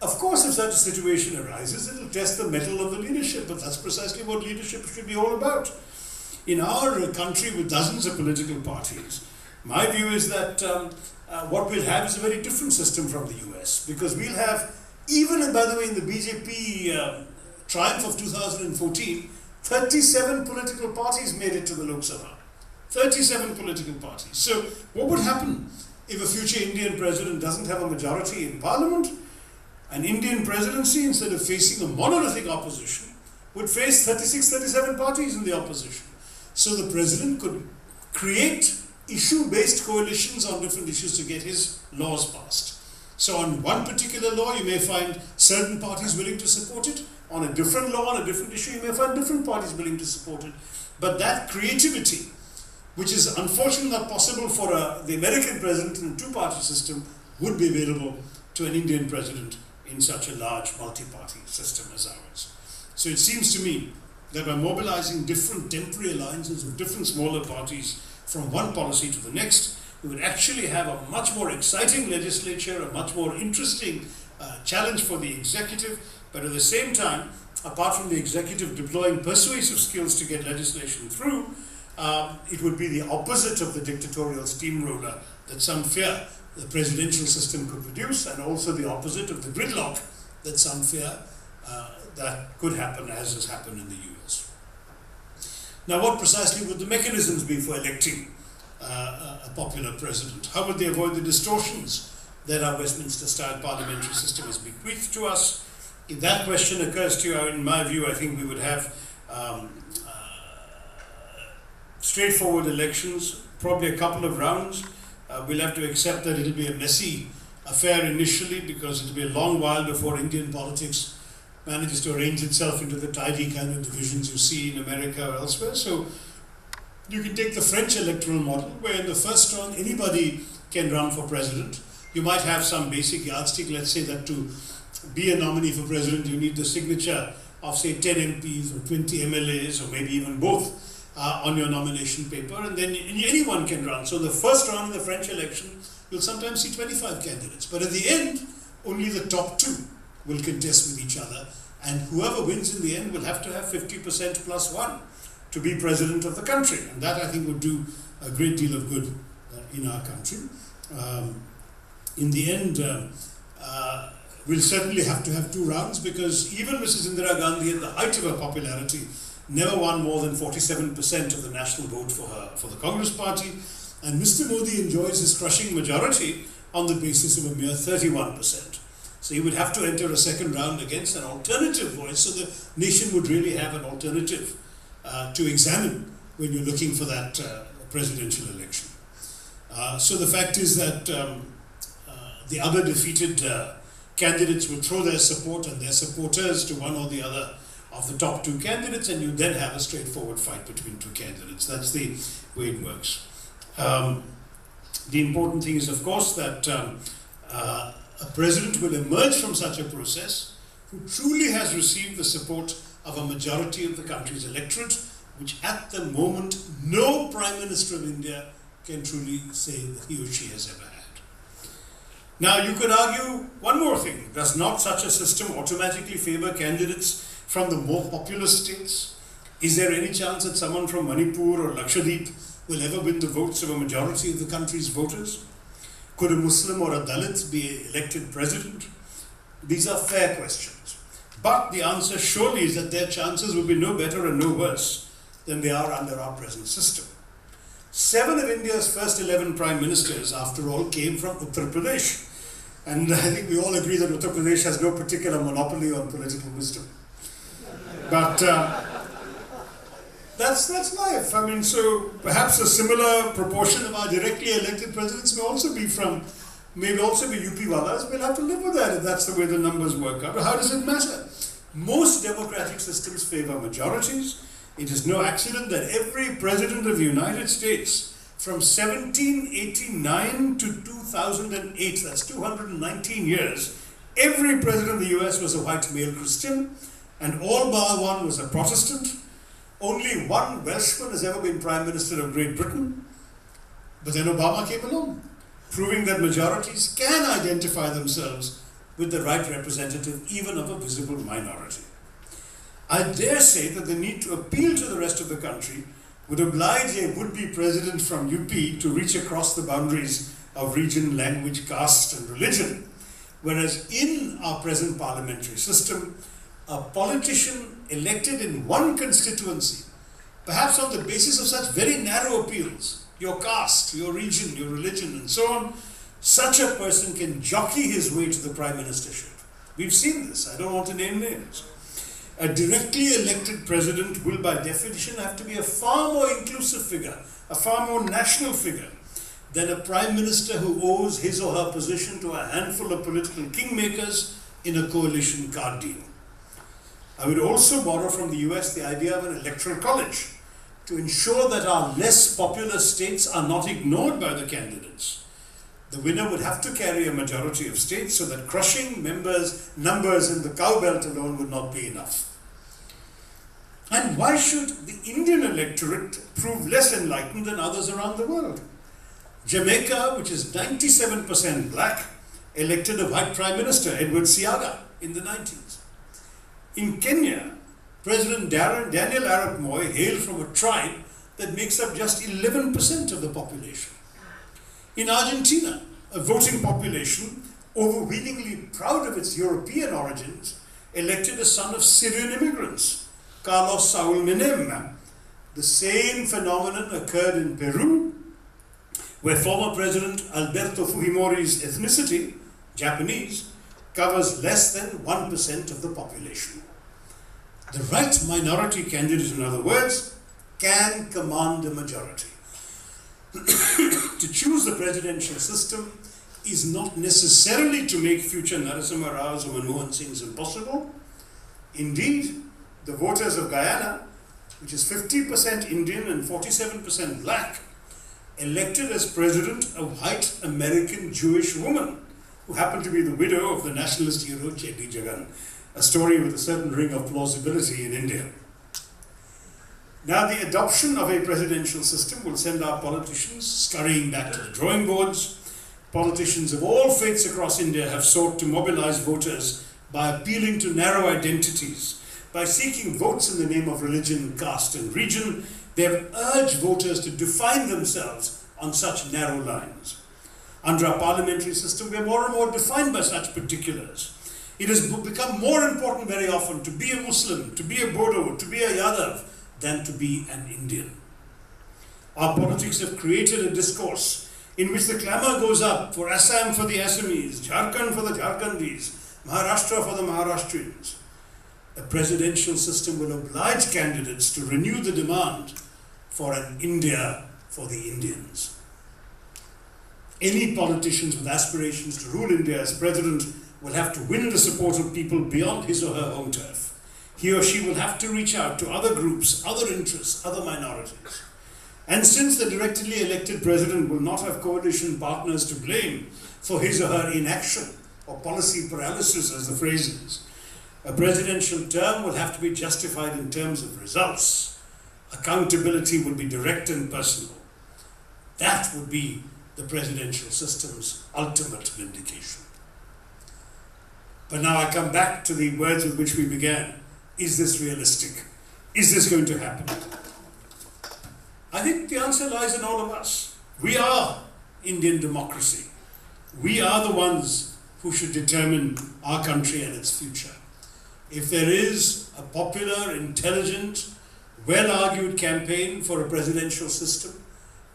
Of course, if such a situation arises, it will test the mettle of the leadership, but that's precisely what leadership should be all about. In our country with dozens of political parties, my view is that what we'll have is a very different system from the US, because we'll have, even, and by the way, in the BJP triumph of 2014, 37 political parties made it to the Lok Sabha. 37 political parties. So what would happen if a future Indian president doesn't have a majority in parliament? An Indian presidency, instead of facing a monolithic opposition, would face 36, 37 parties in the opposition. So the president could create issue-based coalitions on different issues to get his laws passed. So on one particular law, you may find certain parties willing to support it. On a different law, on a different issue, you may find different parties willing to support it. But that creativity, which is unfortunately not possible for the American president in a two-party system, would be available to an Indian president in such a large multi-party system as ours. So it seems to me that by mobilizing different temporary alliances of different smaller parties from one policy to the next, we would actually have a much more exciting legislature, a much more interesting challenge for the executive, but at the same time, apart from the executive deploying persuasive skills to get legislation through, it would be the opposite of the dictatorial steamroller that some fear the presidential system could produce, and also the opposite of the gridlock that some fear that could happen, as has happened in the US. Now, what precisely would the mechanisms be for electing a popular president? How would they avoid the distortions that our Westminster-style parliamentary system has bequeathed to us? If that question occurs to you, in my view, I think we would have straightforward elections, probably a couple of rounds. We'll have to accept that it'll be a messy affair initially, because it'll be a long while before Indian politics manages to arrange itself into the tidy kind of divisions you see in America or elsewhere. So you can take the French electoral model, where in the first round anybody can run for president. You might have some basic yardstick. Let's say that to be a nominee for president, you need the signature of, say, 10 MPs or 20 MLAs, or maybe even both. on your nomination paper, and then anyone can run. So the first round of the French election, you'll sometimes see 25 candidates. But at the end, only the top 2 will contest with each other, and whoever wins in the end will have to have 50% plus 1 to be president of the country. And that, I think, would do a great deal of good in our country. In the end, we'll certainly have to have 2 rounds, because even Mrs. Indira Gandhi, at the height of her popularity, never won more than 47% of the national vote for the Congress party, and Mr. Modi enjoys his crushing majority on the basis of a mere 31%. So he would have to enter a second round against an alternative voice, so the nation would really have an alternative to examine when you're looking for that presidential election. So the fact is that the other defeated candidates will throw their support and their supporters to one or the other of the top 2 candidates, and you then have a straightforward fight between 2 candidates. That's the way it works. The important thing is, of course, that a president will emerge from such a process who truly has received the support of a majority of the country's electorate, which at the moment no Prime Minister of India can truly say that he or she has ever had. Now, you could argue one more thing. Does not such a system automatically favor candidates from the more populous states? Is there any chance that someone from Manipur or Lakshadweep will ever win the votes of a majority of the country's voters? Could a Muslim or a Dalit be elected president? These are fair questions. But the answer surely is that their chances will be no better and no worse than they are under our present system. 7 of India's first 11 prime ministers, after all, came from Uttar Pradesh. And I think we all agree that Uttar Pradesh has no particular monopoly on political wisdom. But that's life. I mean, so perhaps a similar proportion of our directly elected presidents may also be UP Walas. We'll have to live with that if that's the way the numbers work out. But how does it matter? Most democratic systems favor majorities. It is no accident that every president of the United States from 1789 to 2008, that's 219 years, every president of the US was a white male Christian, and all bar one was a Protestant. Only one Welshman has ever been Prime Minister of Great Britain. But then Obama came along, proving that majorities can identify themselves with the right representative even of a visible minority. I dare say that the need to appeal to the rest of the country would oblige a would-be president from UP to reach across the boundaries of region, language, caste and religion. Whereas in our present parliamentary system, a politician elected in one constituency, perhaps on the basis of such very narrow appeals, your caste, your region, your religion and so on, such a person can jockey his way to the prime ministership. We've seen this. I don't want to name names. A directly elected president will by definition have to be a far more inclusive figure, a far more national figure than a prime minister who owes his or her position to a handful of political kingmakers in a coalition card deal. I would also borrow from the US the idea of an electoral college to ensure that our less populous states are not ignored by the candidates. The winner would have to carry a majority of states so that crushing numbers in the cow belt alone would not be enough. And why should the Indian electorate prove less enlightened than others around the world? Jamaica, which is 97% black, elected a white prime minister, Edward Seaga, in the 90s. In Kenya, President Daniel Arap Moi hailed from a tribe that makes up just 11% of the population. In Argentina, a voting population overwhelmingly proud of its European origins elected a son of Syrian immigrants, Carlos Saul Menem. The same phenomenon occurred in Peru, where former President Alberto Fujimori's ethnicity, Japanese, covers less than 1% of the population. The right minority candidate, in other words, can command a majority. To choose the presidential system is not necessarily to make future Narasimha Rao's or Manmohan Singh's impossible. Indeed, the voters of Guyana, which is 50% Indian and 47% black, elected as president a white American Jewish woman who happened to be the widow of the nationalist hero Chetty Jagan, a story with a certain ring of plausibility in India. Now, the adoption of a presidential system will send our politicians scurrying back to the drawing boards. Politicians of all faiths across India have sought to mobilize voters by appealing to narrow identities. By seeking votes in the name of religion, caste and region, they have urged voters to define themselves on such narrow lines. Under our parliamentary system, we are more and more defined by such particulars. It has become more important very often to be a Muslim, to be a Bodo, to be a Yadav, than to be an Indian. Our politics have created a discourse in which the clamour goes up for Assam for the Assamese, Jharkhand for the Jharkhandis, Maharashtra for the Maharashtrians. A presidential system will oblige candidates to renew the demand for an India for the Indians. Any politicians with aspirations to rule India as president will have to win the support of people beyond his or her home turf. He or she will have to reach out to other groups, other interests, other minorities. And since the directly elected president will not have coalition partners to blame for his or her inaction or policy paralysis, as the phrase is, a presidential term will have to be justified in terms of results. Accountability will be direct and personal. That would be the presidential system's ultimate vindication. But now I come back to the words with which we began. Is this realistic? Is this going to happen? I think the answer lies in all of us. We are Indian democracy. We are the ones who should determine our country and its future. If there is a popular, intelligent, well-argued campaign for a presidential system,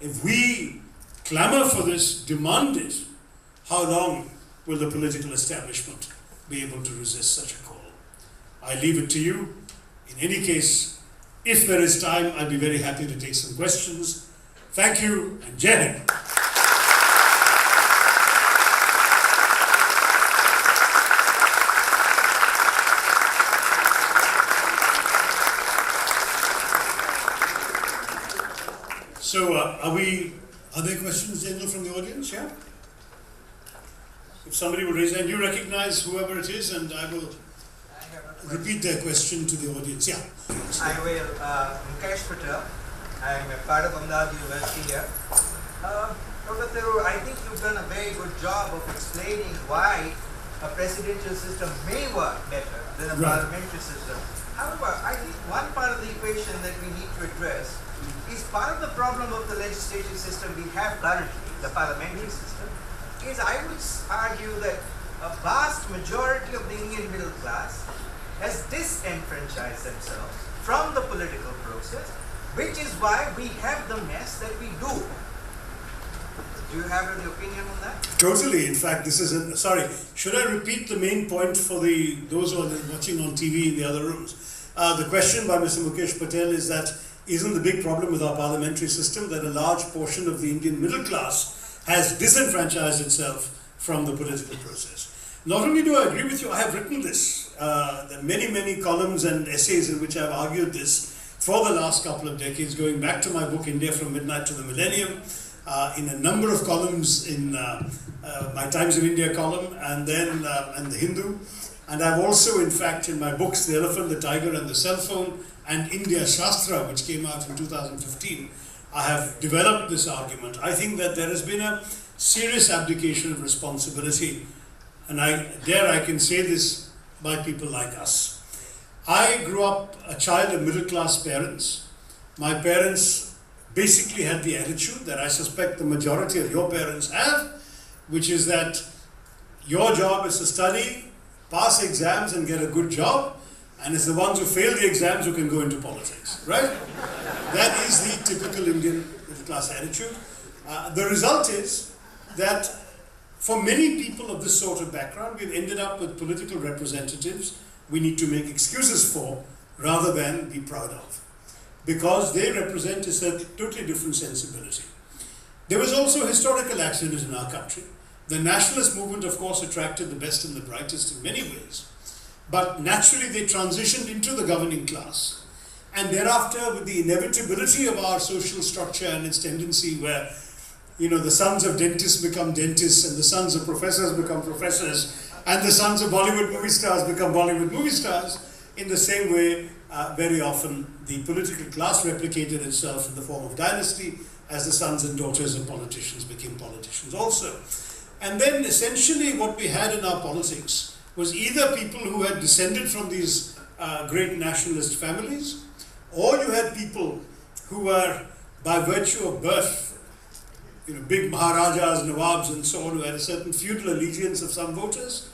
if we clamour for this, demand it, how long will the political establishment be able to resist such a call? I leave it to you. In any case, if there is time, I'll be very happy to take some questions. Thank you, and Jai Hind. So, are there questions, General, from the audience? Yeah? If somebody would raise their hand, you recognize whoever it is, and I will repeat their question to the audience. Yeah. I will, Mukesh Patel. I'm a part of Ahmedabad University here. Dr. Tharoor, I think you've done a very good job of explaining why a presidential system may work better than a parliamentary system. However, I think one part of the equation that we need to address is part of the problem of the legislative system we have currently, the parliamentary system, is I would argue that a vast majority of the Indian middle class has disenfranchised themselves from the political process, which is why we have the mess that we do. Do you have any opinion on that? Totally. In fact, this is sorry. Should I repeat the main point for those who are watching on TV in the other rooms? The question by Mr. Mukesh Patel is that isn't the big problem with our parliamentary system that a large portion of the Indian middle class has disenfranchised itself from the political process? Not only do I agree with you, I have written this. There are many columns and essays in which I have argued this for the last couple of decades, going back to my book, India from Midnight to the Millennium, in a number of columns in my Times of India column, and then and the Hindu. And I've also, in fact, in my books, The Elephant, the Tiger and the Cell Phone, and India Shastra, which came out in 2015, I have developed this argument. I think that there has been a serious abdication of responsibility, and I can say this by people like us. I grew up a child of middle-class parents. My parents basically had the attitude that I suspect the majority of your parents have, which is that your job is to study, pass exams and get a good job, and it's the ones who fail the exams who can go into politics, right? That is the typical Indian middle-class attitude. The result is that for many people of this sort of background, we've ended up with political representatives we need to make excuses for rather than be proud of, because they represent a totally different sensibility. There was also a historical accident in our country. The nationalist movement, of course, attracted the best and the brightest in many ways, but naturally they transitioned into the governing class. And thereafter, with the inevitability of our social structure and its tendency where, the sons of dentists become dentists, and the sons of professors become professors, and the sons of Bollywood movie stars become Bollywood movie stars, in the same way, very often the political class replicated itself in the form of dynasty as the sons and daughters of politicians became politicians also. And then essentially what we had in our politics was either people who had descended from these great nationalist families, or you had people who were, by virtue of birth, big Maharajas, Nawabs and so on, who had a certain feudal allegiance of some voters,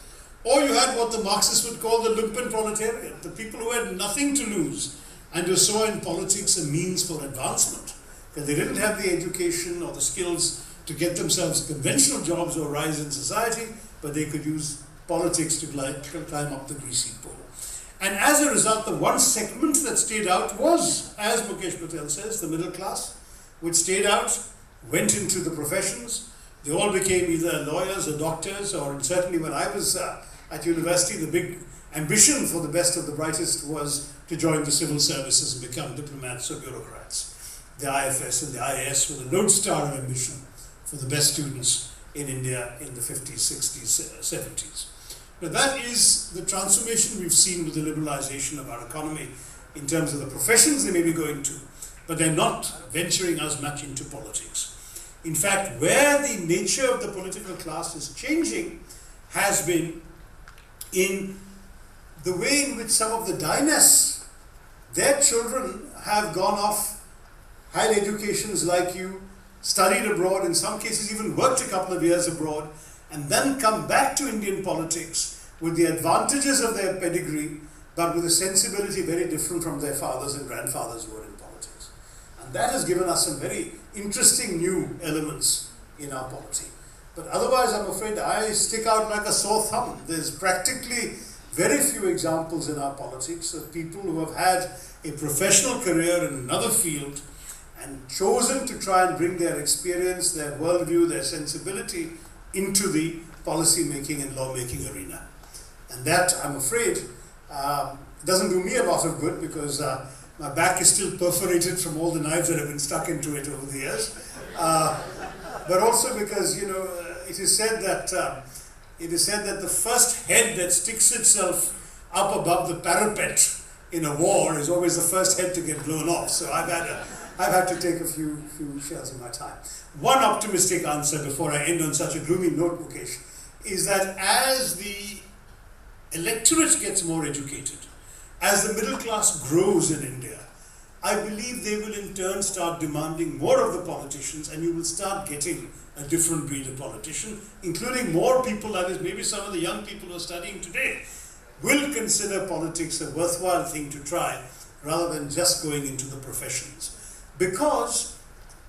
or you had what the Marxists would call the lumpen proletariat, the people who had nothing to lose and who saw in politics a means for advancement, because they didn't have the education or the skills to get themselves conventional jobs or rise in society, but they could use politics to climb up the greasy pole. And as a result, the one segment that stayed out was, as Mukesh Patel says, the middle class, which stayed out, went into the professions. They all became either lawyers or doctors, or certainly when I was at university, the big ambition for the best of the brightest was to join the civil services and become diplomats or bureaucrats. The IFS and the IAS were the lodestar ambition for the best students in India in the 50s, 60s, 70s. Now that is the transformation we've seen with the liberalization of our economy in terms of the professions they may be going to, but they're not venturing as much into politics. In fact, where the nature of the political class is changing has been in the way in which some of the dynasts, their children have gone off higher educations like you, studied abroad, in some cases even worked a couple of years abroad, and then come back to Indian politics with the advantages of their pedigree, but with a sensibility very different from their fathers and grandfathers who were in politics. And that has given us some very interesting new elements in our polity. But otherwise, I'm afraid I stick out like a sore thumb. There's practically very few examples in our politics of people who have had a professional career in another field and chosen to try and bring their experience, their worldview, their sensibility into the policy making and law making arena. And that, I'm afraid, doesn't do me a lot of good, because my back is still perforated from all the knives that have been stuck into it over the years. But also because, it is said that the first head that sticks itself up above the parapet in a war is always the first head to get blown off. So I've had to take a few shells in my time. One optimistic answer before I end on such a gloomy note, Mukesh, is that as the electorate gets more educated, as the middle class grows in India, I believe they will in turn start demanding more of the politicians, and you will start getting a different breed of politician, including more people, that is maybe some of the young people who are studying today, will consider politics a worthwhile thing to try, rather than just going into the professions. Because,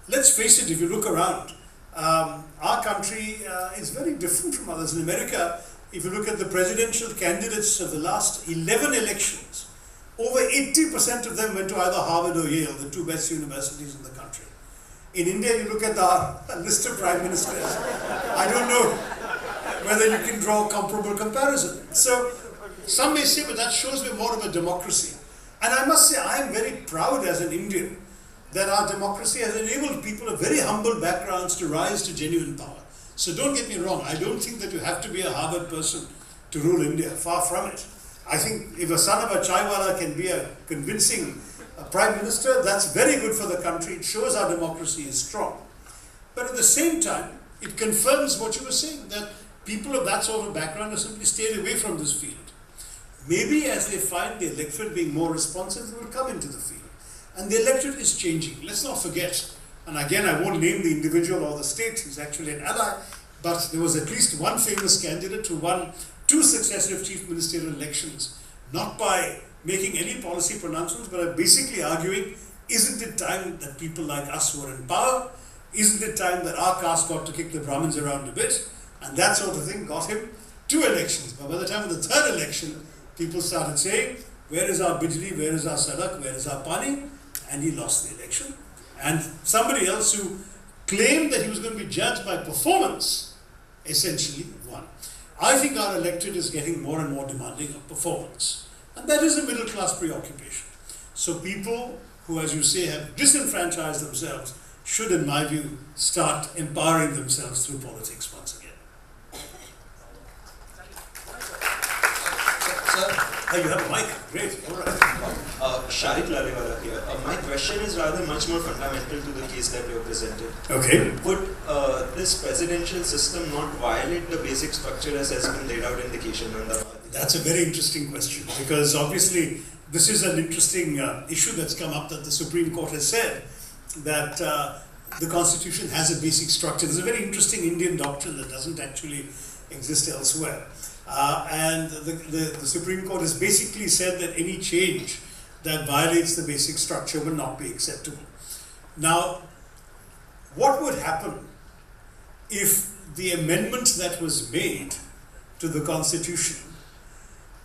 let's face it, if you look around, our country is very different from others. In America, if you look at the presidential candidates of the last 11 elections, over 80% of them went to either Harvard or Yale, the two best universities in the country. In India, you look at the list of prime ministers, I don't know whether you can draw a comparable comparison. So, some may say, but that shows we're more of a democracy. And I must say, I am very proud as an Indian that our democracy has enabled people of very humble backgrounds to rise to genuine power. So don't get me wrong, I don't think that you have to be a Harvard person to rule India, far from it. I think if a son of a chaiwala can be a convincing prime minister, that's very good for the country. It shows our democracy is strong. But at the same time, it confirms what you were saying, that people of that sort of background have simply stayed away from this field. Maybe as they find the electorate being more responsive, they will come into the field. And the electorate is changing. Let's not forget, and again I won't name the individual or the state, he's actually an ally, but there was at least one famous candidate who won 2 successive chief ministerial elections, not by making any policy pronouncements, but by basically arguing, isn't it time that people like us were in power? Isn't it time that our caste got to kick the Brahmins around a bit? And that sort of thing got him 2 elections. But by the time of the 3rd election, people started saying, where is our Bijli, where is our Sadak, where is our Pani? And he lost the election. And somebody else who claimed that he was going to be judged by performance, essentially won. I think our electorate is getting more and more demanding of performance. And that is a middle class preoccupation. So people who, as you say, have disenfranchised themselves should, in my view, start empowering themselves through politics once again. Sir, Oh, you have a mic. Great. All right. Sharik Lalewala here. My question is rather much more fundamental to the case that you have presented. Okay. Would this presidential system not violate the basic structure as has been laid out in the case of Ahmedabad? That's a very interesting question, because obviously this is an interesting issue that's come up, that the Supreme Court has said that the Constitution has a basic structure. There's a very interesting Indian doctrine that doesn't actually exist elsewhere. And the Supreme Court has basically said that any change that violates the basic structure will not be acceptable. Now, what would happen if the amendment that was made to the Constitution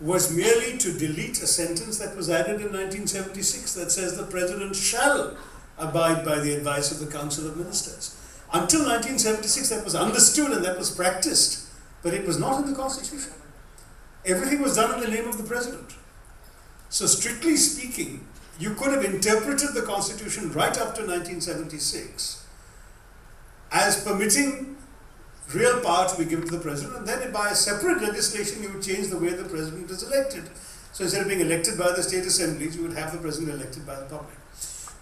was merely to delete a sentence that was added in 1976 that says the President shall abide by the advice of the Council of Ministers? Until 1976, that was understood and that was practiced. But it was not in the Constitution. Everything was done in the name of the President. So strictly speaking, you could have interpreted the Constitution right up to 1976 as permitting real power to be given to the President, and then by a separate legislation you would change the way the President is elected. So instead of being elected by the state assemblies, you would have the President elected by the public.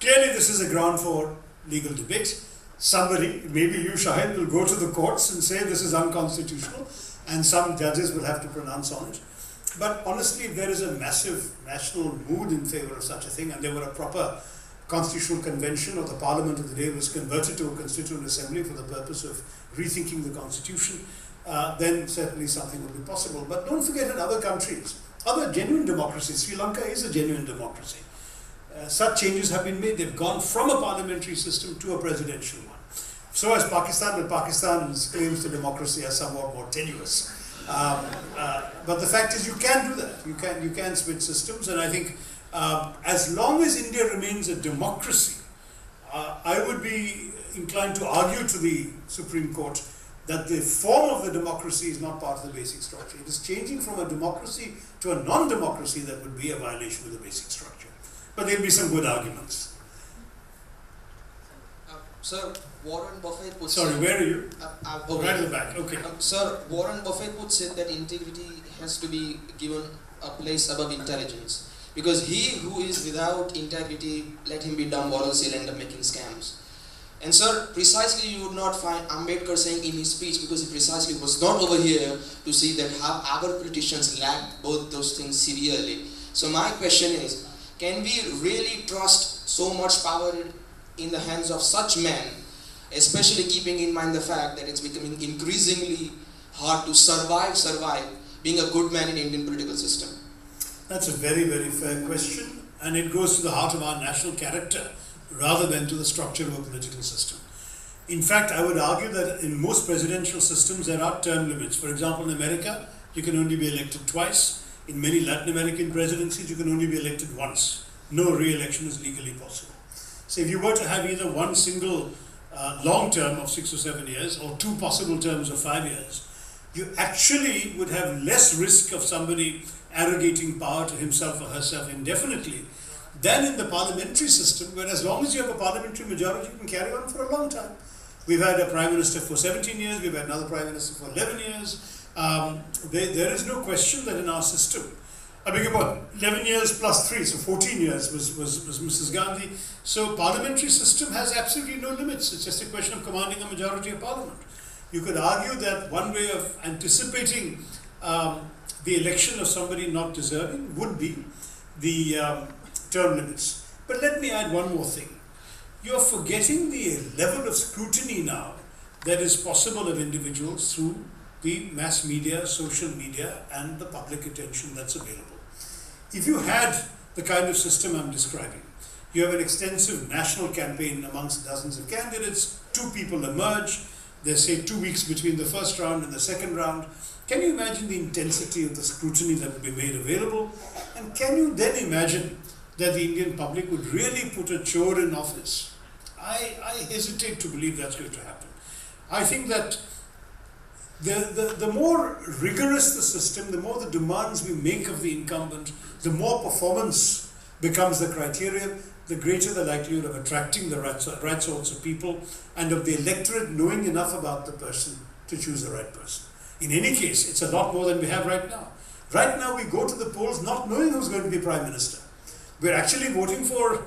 Clearly this is a ground for legal debate. Somebody, maybe you, Shahid, will go to the courts and say this is unconstitutional, and some judges will have to pronounce on it. But honestly, if there is a massive national mood in favor of such a thing, and there were a proper constitutional convention, or the parliament of the day was converted to a constituent assembly for the purpose of rethinking the constitution, then certainly something would be possible. But don't forget, in other countries, other genuine democracies, Sri Lanka is a genuine democracy. Such changes have been made. They've gone from a parliamentary system to a presidential one. So has Pakistan, but Pakistan's claims to democracy are somewhat more tenuous. But the fact is, you can do that. You can switch systems, and I think as long as India remains a democracy, I would be inclined to argue to the Supreme Court that the form of the democracy is not part of the basic structure. It is changing from a democracy to a non-democracy that would be a violation of the basic structure. But there will be some good arguments. Sir, Warren Buffett would Sorry, say... where are you? Okay. Right at the back, okay. Sir, Warren Buffett would say that integrity has to be given a place above intelligence. Because he who is without integrity, let him be dumb or else he'll end up making scams. And sir, precisely you would not find Ambedkar saying in his speech, because he precisely was not over here to see that how our politicians lack both those things severely. So my question is, can we really trust so much power in the hands of such men, especially keeping in mind the fact that it's becoming increasingly hard to survive being a good man in Indian political system? That's a very, very fair question, and it goes to the heart of our national character rather than to the structure of a political system. In fact, I would argue that in most presidential systems there are term limits. For example, in America, you can only be elected twice. In many Latin American presidencies, you can only be elected once. No re-election is legally possible. So if you were to have either one single long term of 6 or 7 years, or two possible terms of 5 years, you actually would have less risk of somebody arrogating power to himself or herself indefinitely than in the parliamentary system, where as long as you have a parliamentary majority, you can carry on for a long time. We've had a prime minister for 17 years, we've had another prime minister for 11 years. There is no question that in our system, I beg your pardon, 11 years plus 3, so 14 years was Mrs. Gandhi. So parliamentary system has absolutely no limits. It's just a question of commanding a majority of parliament. You could argue that one way of anticipating the election of somebody not deserving would be the term limits. But let me add one more thing. You're forgetting the level of scrutiny now that is possible of individuals through the mass media, social media, and the public attention that's available. If you had the kind of system I'm describing, you have an extensive national campaign amongst dozens of candidates, 2 people emerge, there's say 2 weeks between the first round and the second round. Can you imagine the intensity of the scrutiny that would be made available? And can you then imagine that the Indian public would really put a chore in office? I hesitate to believe that's going to happen. I think that the more rigorous the system, the more the demands we make of the incumbent, the more performance becomes the criterion, the greater the likelihood of attracting the right sorts of people and of the electorate knowing enough about the person to choose the right person. In any case, it's a lot more than we have right now. Right now we go to the polls not knowing who's going to be Prime Minister. We're actually voting for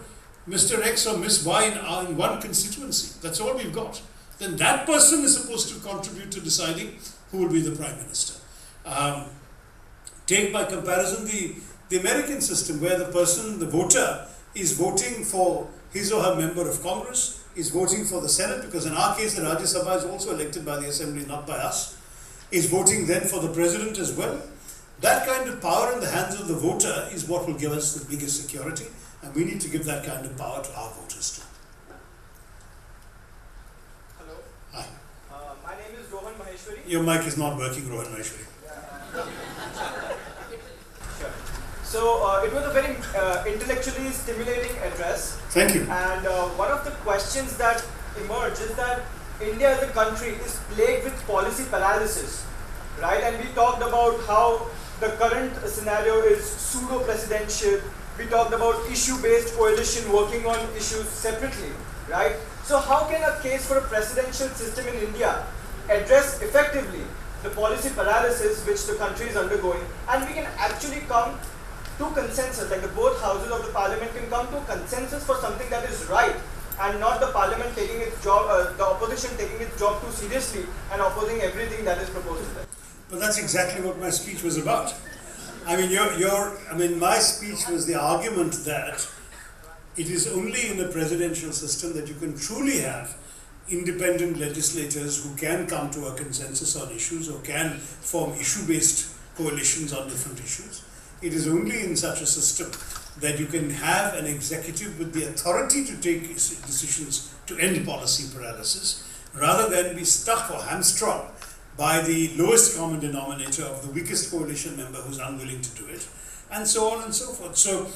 Mr. X or Miss Y in one constituency. That's all we've got. Then that person is supposed to contribute to deciding who will be the Prime Minister. Take by comparison the American system, where the person, the voter, is voting for his or her member of Congress, is voting for the Senate, because in our case the Rajya Sabha is also elected by the Assembly, not by us, is voting then for the President as well. That kind of power in the hands of the voter is what will give us the biggest security, and we need to give that kind of power to our voters too. Hello. Hi. My name is Rohan Maheshwari. Your mic is not working, Rohan Maheshwari. Sure. So it was a very intellectually stimulating address. Thank you. And one of the questions that emerged is that India as a country is plagued with policy paralysis, right? And we talked about how the current scenario is pseudo-presidential. We talked about issue-based coalition working on issues separately, right? So how can a case for a presidential system in India address effectively the policy paralysis which the country is undergoing, and we can actually come to consensus, like the both houses of the parliament can come to consensus for something that is right, and not the parliament taking its job, the opposition taking its job too seriously and opposing everything that is proposed to them. But that's exactly what my speech was about. I mean, my speech was the argument that it is only in a presidential system that you can truly have independent legislators who can come to a consensus on issues or can form issue-based coalitions on different issues. It is only in such a system that you can have an executive with the authority to take decisions to end policy paralysis, rather than be stuck or hamstrung by the lowest common denominator of the weakest coalition member who's unwilling to do it, and so on and so forth. So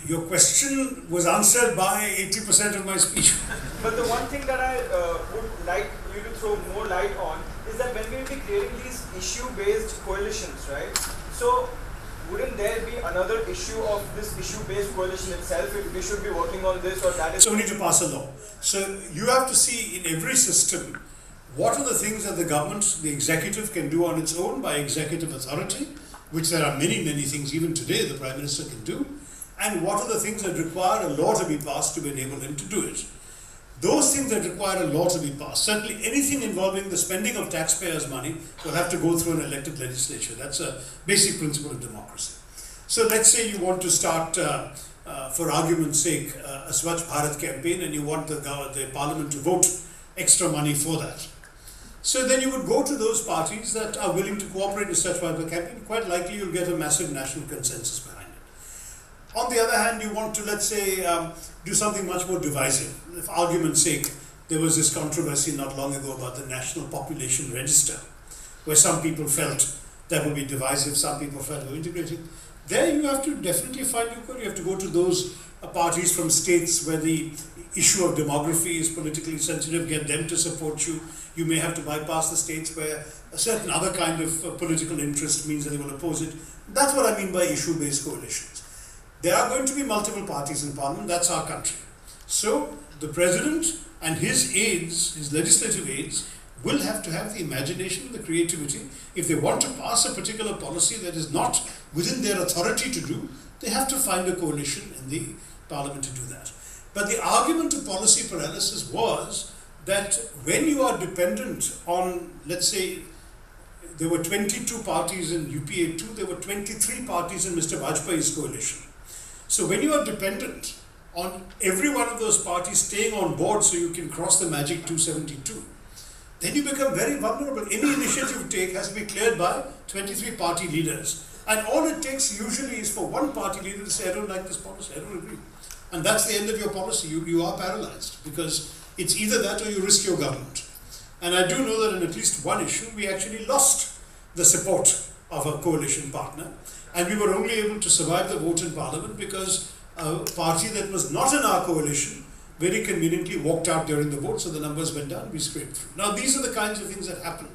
your question was answered by 80% of my speech. But the one thing that I would like you to throw more light on is that when we will be creating these issue-based coalitions, right? So wouldn't there be another issue of this issue-based coalition itself, if we should be working on this or that? It's only to pass a law. So you have to see in every system what are the things that the government, the executive, can do on its own by executive authority, which there are many, many things even today the Prime Minister can do, and what are the things that require a law to be passed to enable him to do it. Those things that require a law to be passed, certainly anything involving the spending of taxpayers' money, will have to go through an elected legislature. That's a basic principle of democracy. So let's say you want to start, for argument's sake, a Swachh Bharat campaign, and you want the parliament to vote extra money for that. So then you would go to those parties that are willing to cooperate with such a campaign. Quite likely you'll get a massive national consensus behind it. On the other hand, you want to, let's say, do something much more divisive. For argument's sake, there was this controversy not long ago about the National Population Register, where some people felt that would be divisive, some people felt it would be integrating. There you have to definitely find you have to go to those parties from states where the issue of demography is politically sensitive, get them to support you. You may have to bypass the states where a certain other kind of political interest means that they will oppose it. That's what I mean by issue-based coalitions. There are going to be multiple parties in parliament, that's our country. So the president and his aides, his legislative aides, will have to have the imagination, the creativity. If they want to pass a particular policy that is not within their authority to do, they have to find a coalition in the parliament to do that. But the argument of policy paralysis was that when you are dependent on, let's say, there were 22 parties in UPA 2, there were 23 parties in Mr. Vajpayee's coalition. So when you are dependent on every one of those parties staying on board so you can cross the magic 272, then you become very vulnerable. Any initiative you take has to be cleared by 23 party leaders. And all it takes usually is for one party leader to say, I don't like this policy, I don't agree. And that's the end of your policy. You are paralyzed, because it's either that or you risk your government. And I do know that in at least one issue, we actually lost the support of a coalition partner. And we were only able to survive the vote in parliament because a party that was not in our coalition very conveniently walked out during the vote, so the numbers went down, we scraped through. Now these are the kinds of things that happen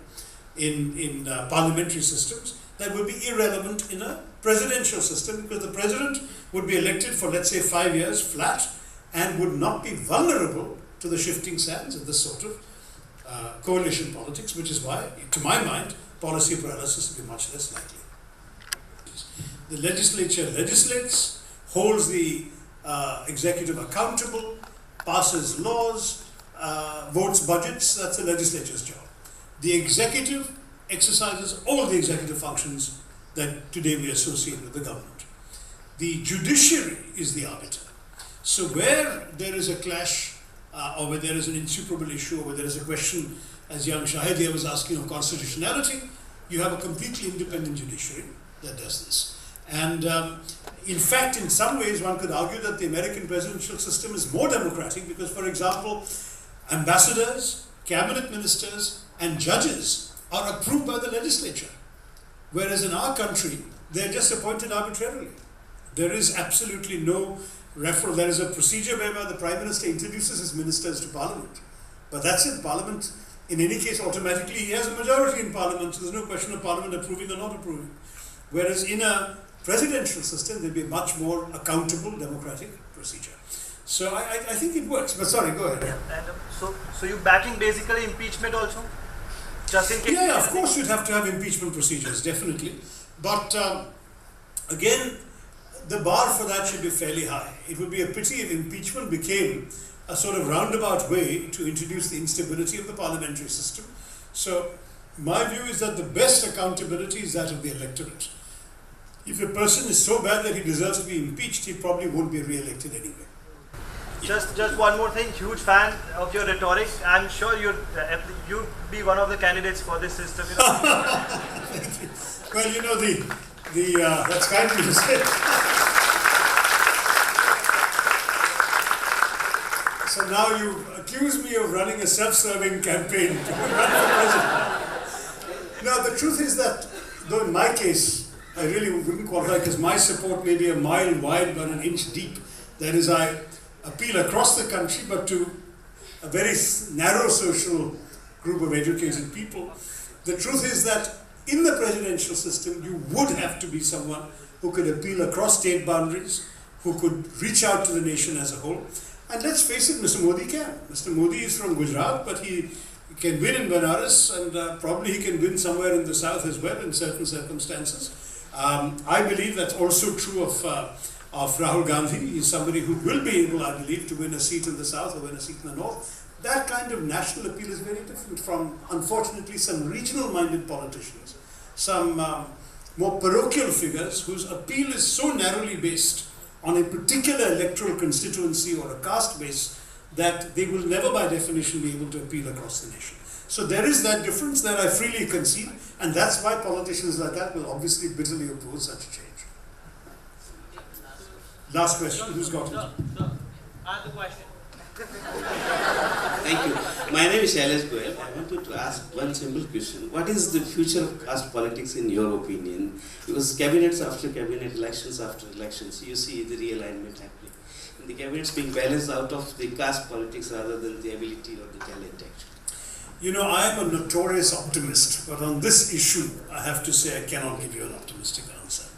in parliamentary systems that would be irrelevant in a presidential system, because the president would be elected for, let's say, 5 years flat and would not be vulnerable to the shifting sands of this sort of coalition politics, which is why, to my mind, policy paralysis would be much less likely. The legislature legislates, holds the executive accountable, passes laws, votes budgets. That's the legislature's job. The executive exercises all the executive functions that today we associate with the government. The judiciary is the arbiter. So where there is a clash or where there is an insuperable issue or where there is a question, as young Shahid was asking, of constitutionality, you have a completely independent judiciary that does this. And in fact, in some ways, one could argue that the American presidential system is more democratic because, for example, ambassadors, cabinet ministers, and judges are approved by the legislature. Whereas in our country, they're just appointed arbitrarily. There is absolutely no referral. There is a procedure whereby the Prime Minister introduces his ministers to Parliament. But that's it. Parliament, in any case, automatically, he has a majority in Parliament, so there's no question of Parliament approving or not approving. Whereas in a presidential system, there'd be a much more accountable democratic procedure. So I think it works. But sorry, go ahead. Yeah. And, so you backing basically impeachment also? Just in case? Yeah, of course you'd have to have impeachment procedures, definitely. But again, the bar for that should be fairly high. It would be a pity if impeachment became a sort of roundabout way to introduce the instability of the parliamentary system. So my view is that the best accountability is that of the electorate. If a person is so bad that he deserves to be impeached, he probably won't be re-elected anyway. Just one more thing, huge fan of your rhetoric. I'm sure you'd be one of the candidates for this system. You know? Thank you. Well, you know, that's kind of you to say. So now you accuse me of running a self-serving campaign to run for president. No, the truth is that, though in my case, I really wouldn't qualify because my support may be a mile wide but an inch deep. That is, I appeal across the country but to a very narrow social group of educated people. The truth is that in the presidential system, you would have to be someone who could appeal across state boundaries, who could reach out to the nation as a whole. And let's face it, Mr. Modi can. Mr. Modi is from Gujarat, but he can win in Benares and probably he can win somewhere in the south as well in certain circumstances. I believe that's also true of Rahul Gandhi. He's somebody who will be able, I believe, to win a seat in the south or win a seat in the north. That kind of national appeal is very different from, unfortunately, some regional-minded politicians, some more parochial figures whose appeal is so narrowly based on a particular electoral constituency or a caste base that they will never by definition be able to appeal across the nation. So there is that difference that I freely concede, and that's why politicians like that will obviously bitterly oppose such a change. Last question, who's got it? I have the question. Thank you. My name is Shailesh Goyal. I wanted to ask one simple question. What is the future of caste politics in your opinion? Because cabinets after cabinet, elections after elections, you see the realignment happening. And the cabinets being balanced out of the caste politics rather than the ability or the talent actually. You know, I am a notorious optimist, but on this issue, I have to say I cannot give you an optimistic answer.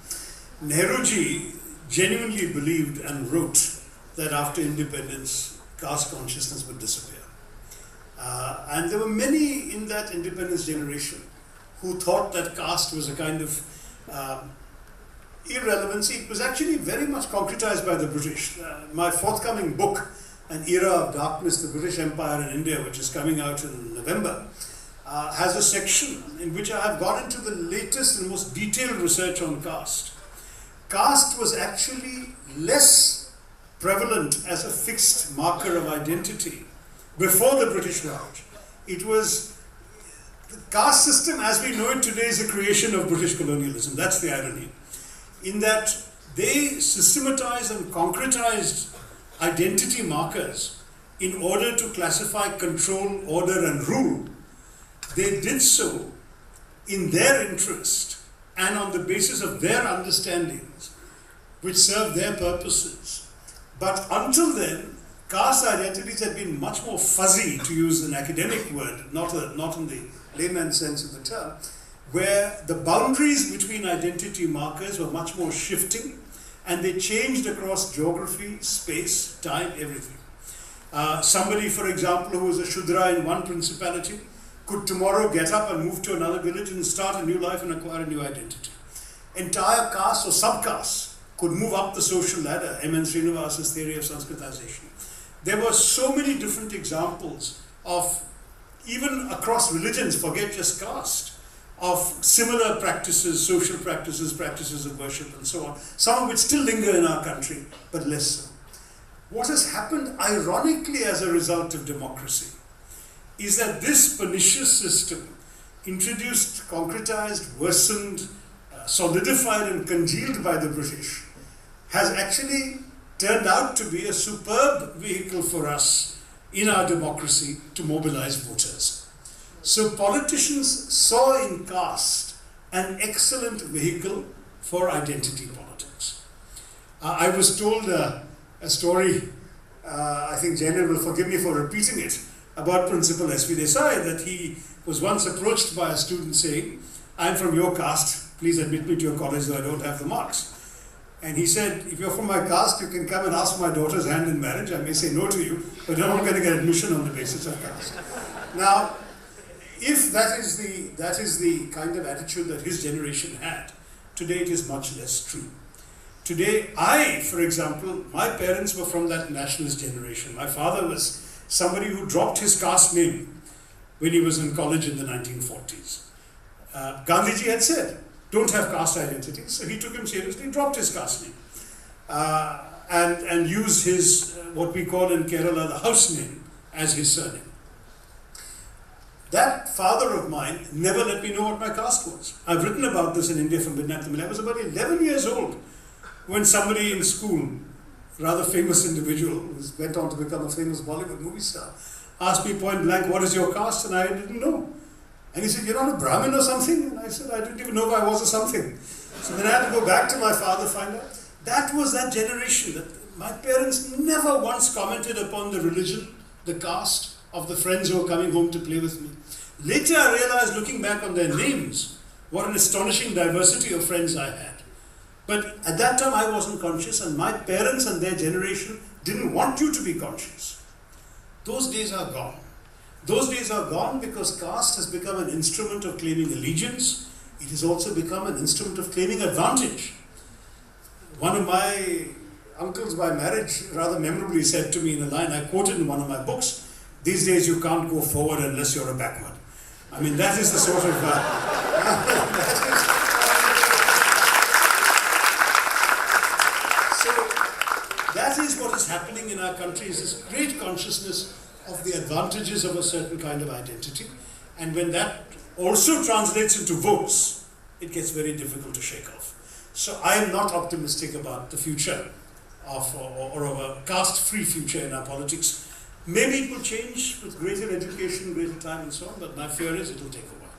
Nehruji genuinely believed and wrote that after independence, caste consciousness would disappear. And there were many in that independence generation who thought that caste was a kind of irrelevancy. It was actually very much concretized by the British. My forthcoming book, An Era of Darkness, the British Empire in India, which is coming out in November, has a section in which I have gone into the latest and most detailed research on caste. Caste was actually less prevalent as a fixed marker of identity before the British Raj. It was, the caste system as we know it today is a creation of British colonialism. That's the irony. In that they systematized and concretized identity markers in order to classify, control, order and rule. They did so in their interest and on the basis of their understandings which served their purposes. But until then, caste identities had been much more fuzzy, to use an academic word, not in the layman's sense of the term, where the boundaries between identity markers were much more shifting and they changed across geography, space, time, everything. Somebody, for example, who was a Shudra in one principality could tomorrow get up and move to another village and start a new life and acquire a new identity. entire castes or subcastes could move up the social ladder, M.N. Srinivasa's theory of Sanskritization. There were so many different examples of, even across religions, forget just caste, of similar practices, social practices, practices of worship and so on, some of which still linger in our country, but less so. What has happened, ironically, as a result of democracy, is that this pernicious system, introduced, concretized, worsened, solidified and congealed by the British, has actually turned out to be a superb vehicle for us in our democracy to mobilize voters. So politicians saw in caste an excellent vehicle for identity politics. I was told a story, I think Jainil will forgive me for repeating it, about Principal S.V. Desai, that he was once approached by a student saying, "I'm from your caste, please admit me to your college though I don't have the marks." And he said, "If you're from my caste, you can come and ask for my daughter's hand in marriage. I may say no to you, but you're not going to get admission on the basis of caste." Now, if that is the kind of attitude that his generation had, today it is much less true. Today, for example, my parents were from that nationalist generation. My father was somebody who dropped his caste name when he was in college in the 1940s. Gandhiji had said, don't have caste identity, so he took him seriously, dropped his caste name, and used his, what we call in Kerala, the house name, as his surname. That father of mine never let me know what my caste was. I've written about this in India from Midnight to Midnight. I was about 11 years old when somebody in school, rather famous individual, who went on to become a famous Bollywood movie star, asked me point blank, "What is your caste?" And I didn't know. And he said, "You're not a Brahmin or something?" And I said, "I didn't even know if I was a something." So then I had to go back to my father, find out. That was that generation. That my parents never once commented upon the religion, the caste of the friends who were coming home to play with me. Later I realized, looking back on their names, what an astonishing diversity of friends I had. But at that time I wasn't conscious, and my parents and their generation didn't want you to be conscious. Those days are gone. Those days are gone because caste has become an instrument of claiming allegiance. It has also become an instrument of claiming advantage. One of my uncles by marriage rather memorably said to me in a line I quoted in one of my books, "These days you can't go forward unless you're a backward." I mean, that is the sort of... That is what is happening in our country, is this great consciousness of the advantages of a certain kind of identity. And when that also translates into votes, it gets very difficult to shake off. So I am not optimistic about the future of a caste-free future in our politics. Maybe it will change with greater education, greater time and so on, but my fear is it will take a while.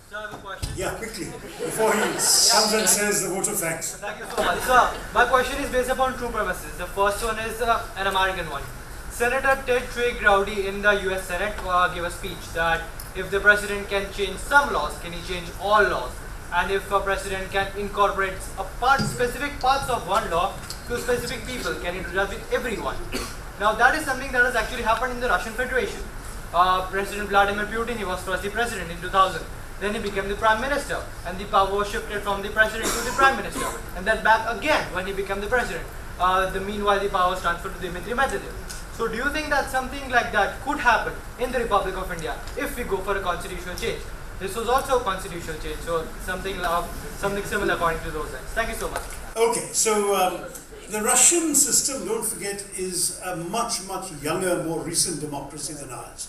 Sir, I have a question. Yeah, quickly, before he comes and says the vote of thanks. Thank you so much. Sir, my question is based upon two premises. The first one is an American one. Senator Ted Rowdy in the US Senate gave a speech that if the president can change some laws, can he change all laws? And if a president can incorporate specific parts of one law to specific people, can it benefit everyone? Now that is something that has actually happened in the Russian Federation. President Vladimir Putin, he was first the president in 2000. Then he became the prime minister, and the power was shifted from the president to the prime minister, and then back again when he became the president. Meanwhile, the power was transferred to Dmitry Medvedev. So do you think that something like that could happen in the Republic of India if we go for a constitutional change? This was also a constitutional change, so something similar according to those lines. Thank you so much. Okay, so the Russian system, don't forget, is a much, much younger, more recent democracy than ours.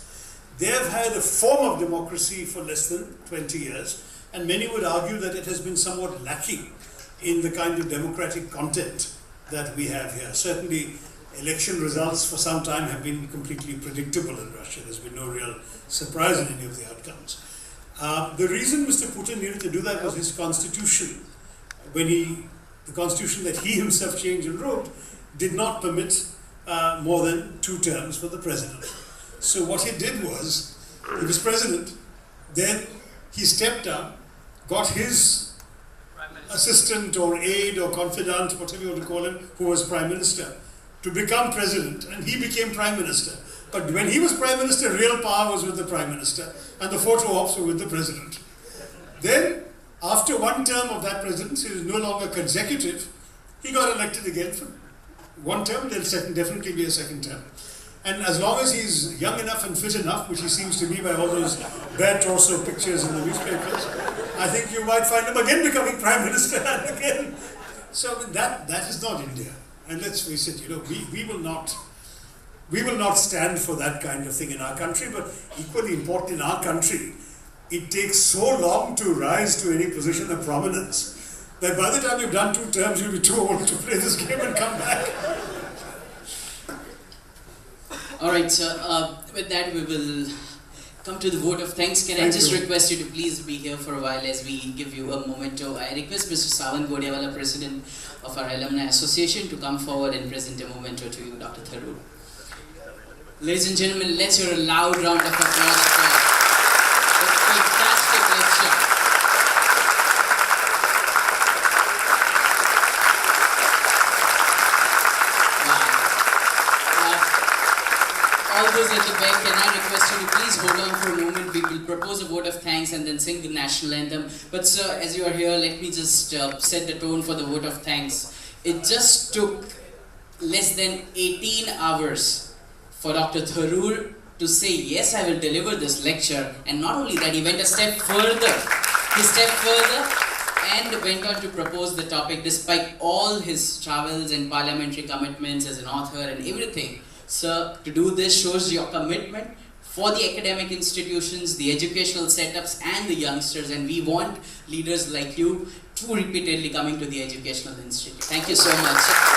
They have had a form of democracy for less than 20 years, and many would argue that it has been somewhat lacking in the kind of democratic content that we have here. Certainly, election results for some time have been completely predictable in Russia. There's been no real surprise in any of the outcomes. The reason Mr. Putin needed to do that was his constitution. The constitution that he himself changed and wrote did not permit more than 2 terms for the president. So what he did was, he was president, then he stepped down, got his assistant or aide or confidant, whatever you want to call him, who was prime minister, to become president, and he became prime minister. But when he was prime minister, real power was with the prime minister, and the photo ops were with the president. Then, After one term of that presidency is no longer consecutive, he got elected again for one term, there'll definitely be a second term. And as long as he's young enough and fit enough, which he seems to be by all those bare torso pictures in the newspapers, I think you might find him again becoming Prime Minister and again. So that is not India. And let's face it, we will not stand for that kind of thing in our country, but equally important in our country, it takes so long to rise to any position of prominence that by the time you've done 2 terms, you'll be too old to play this game and come back. All right, so with that we will come to the vote of thanks. Can I just request you to please be here for a while as we give you a memento. I request Mr. Sawan Godiawala, President of our Alumni Association, to come forward and present a memento to you, Dr. Tharoor. Ladies and gentlemen, let's hear a loud round of applause for this fantastic lecture. All those at the back, can I request you to please hold on for a moment? We will propose a vote of thanks and then sing the national anthem. But sir, as you are here, let me just set the tone for the vote of thanks. It just took less than 18 hours for Dr. Tharoor to say, yes, I will deliver this lecture. And not only that, he went a step further. He stepped further and went on to propose the topic despite all his travels and parliamentary commitments as an author and everything. Sir, to do this shows your commitment for the academic institutions, the educational setups and the youngsters, and we want leaders like you to repeatedly coming to the educational institute. Thank you so much.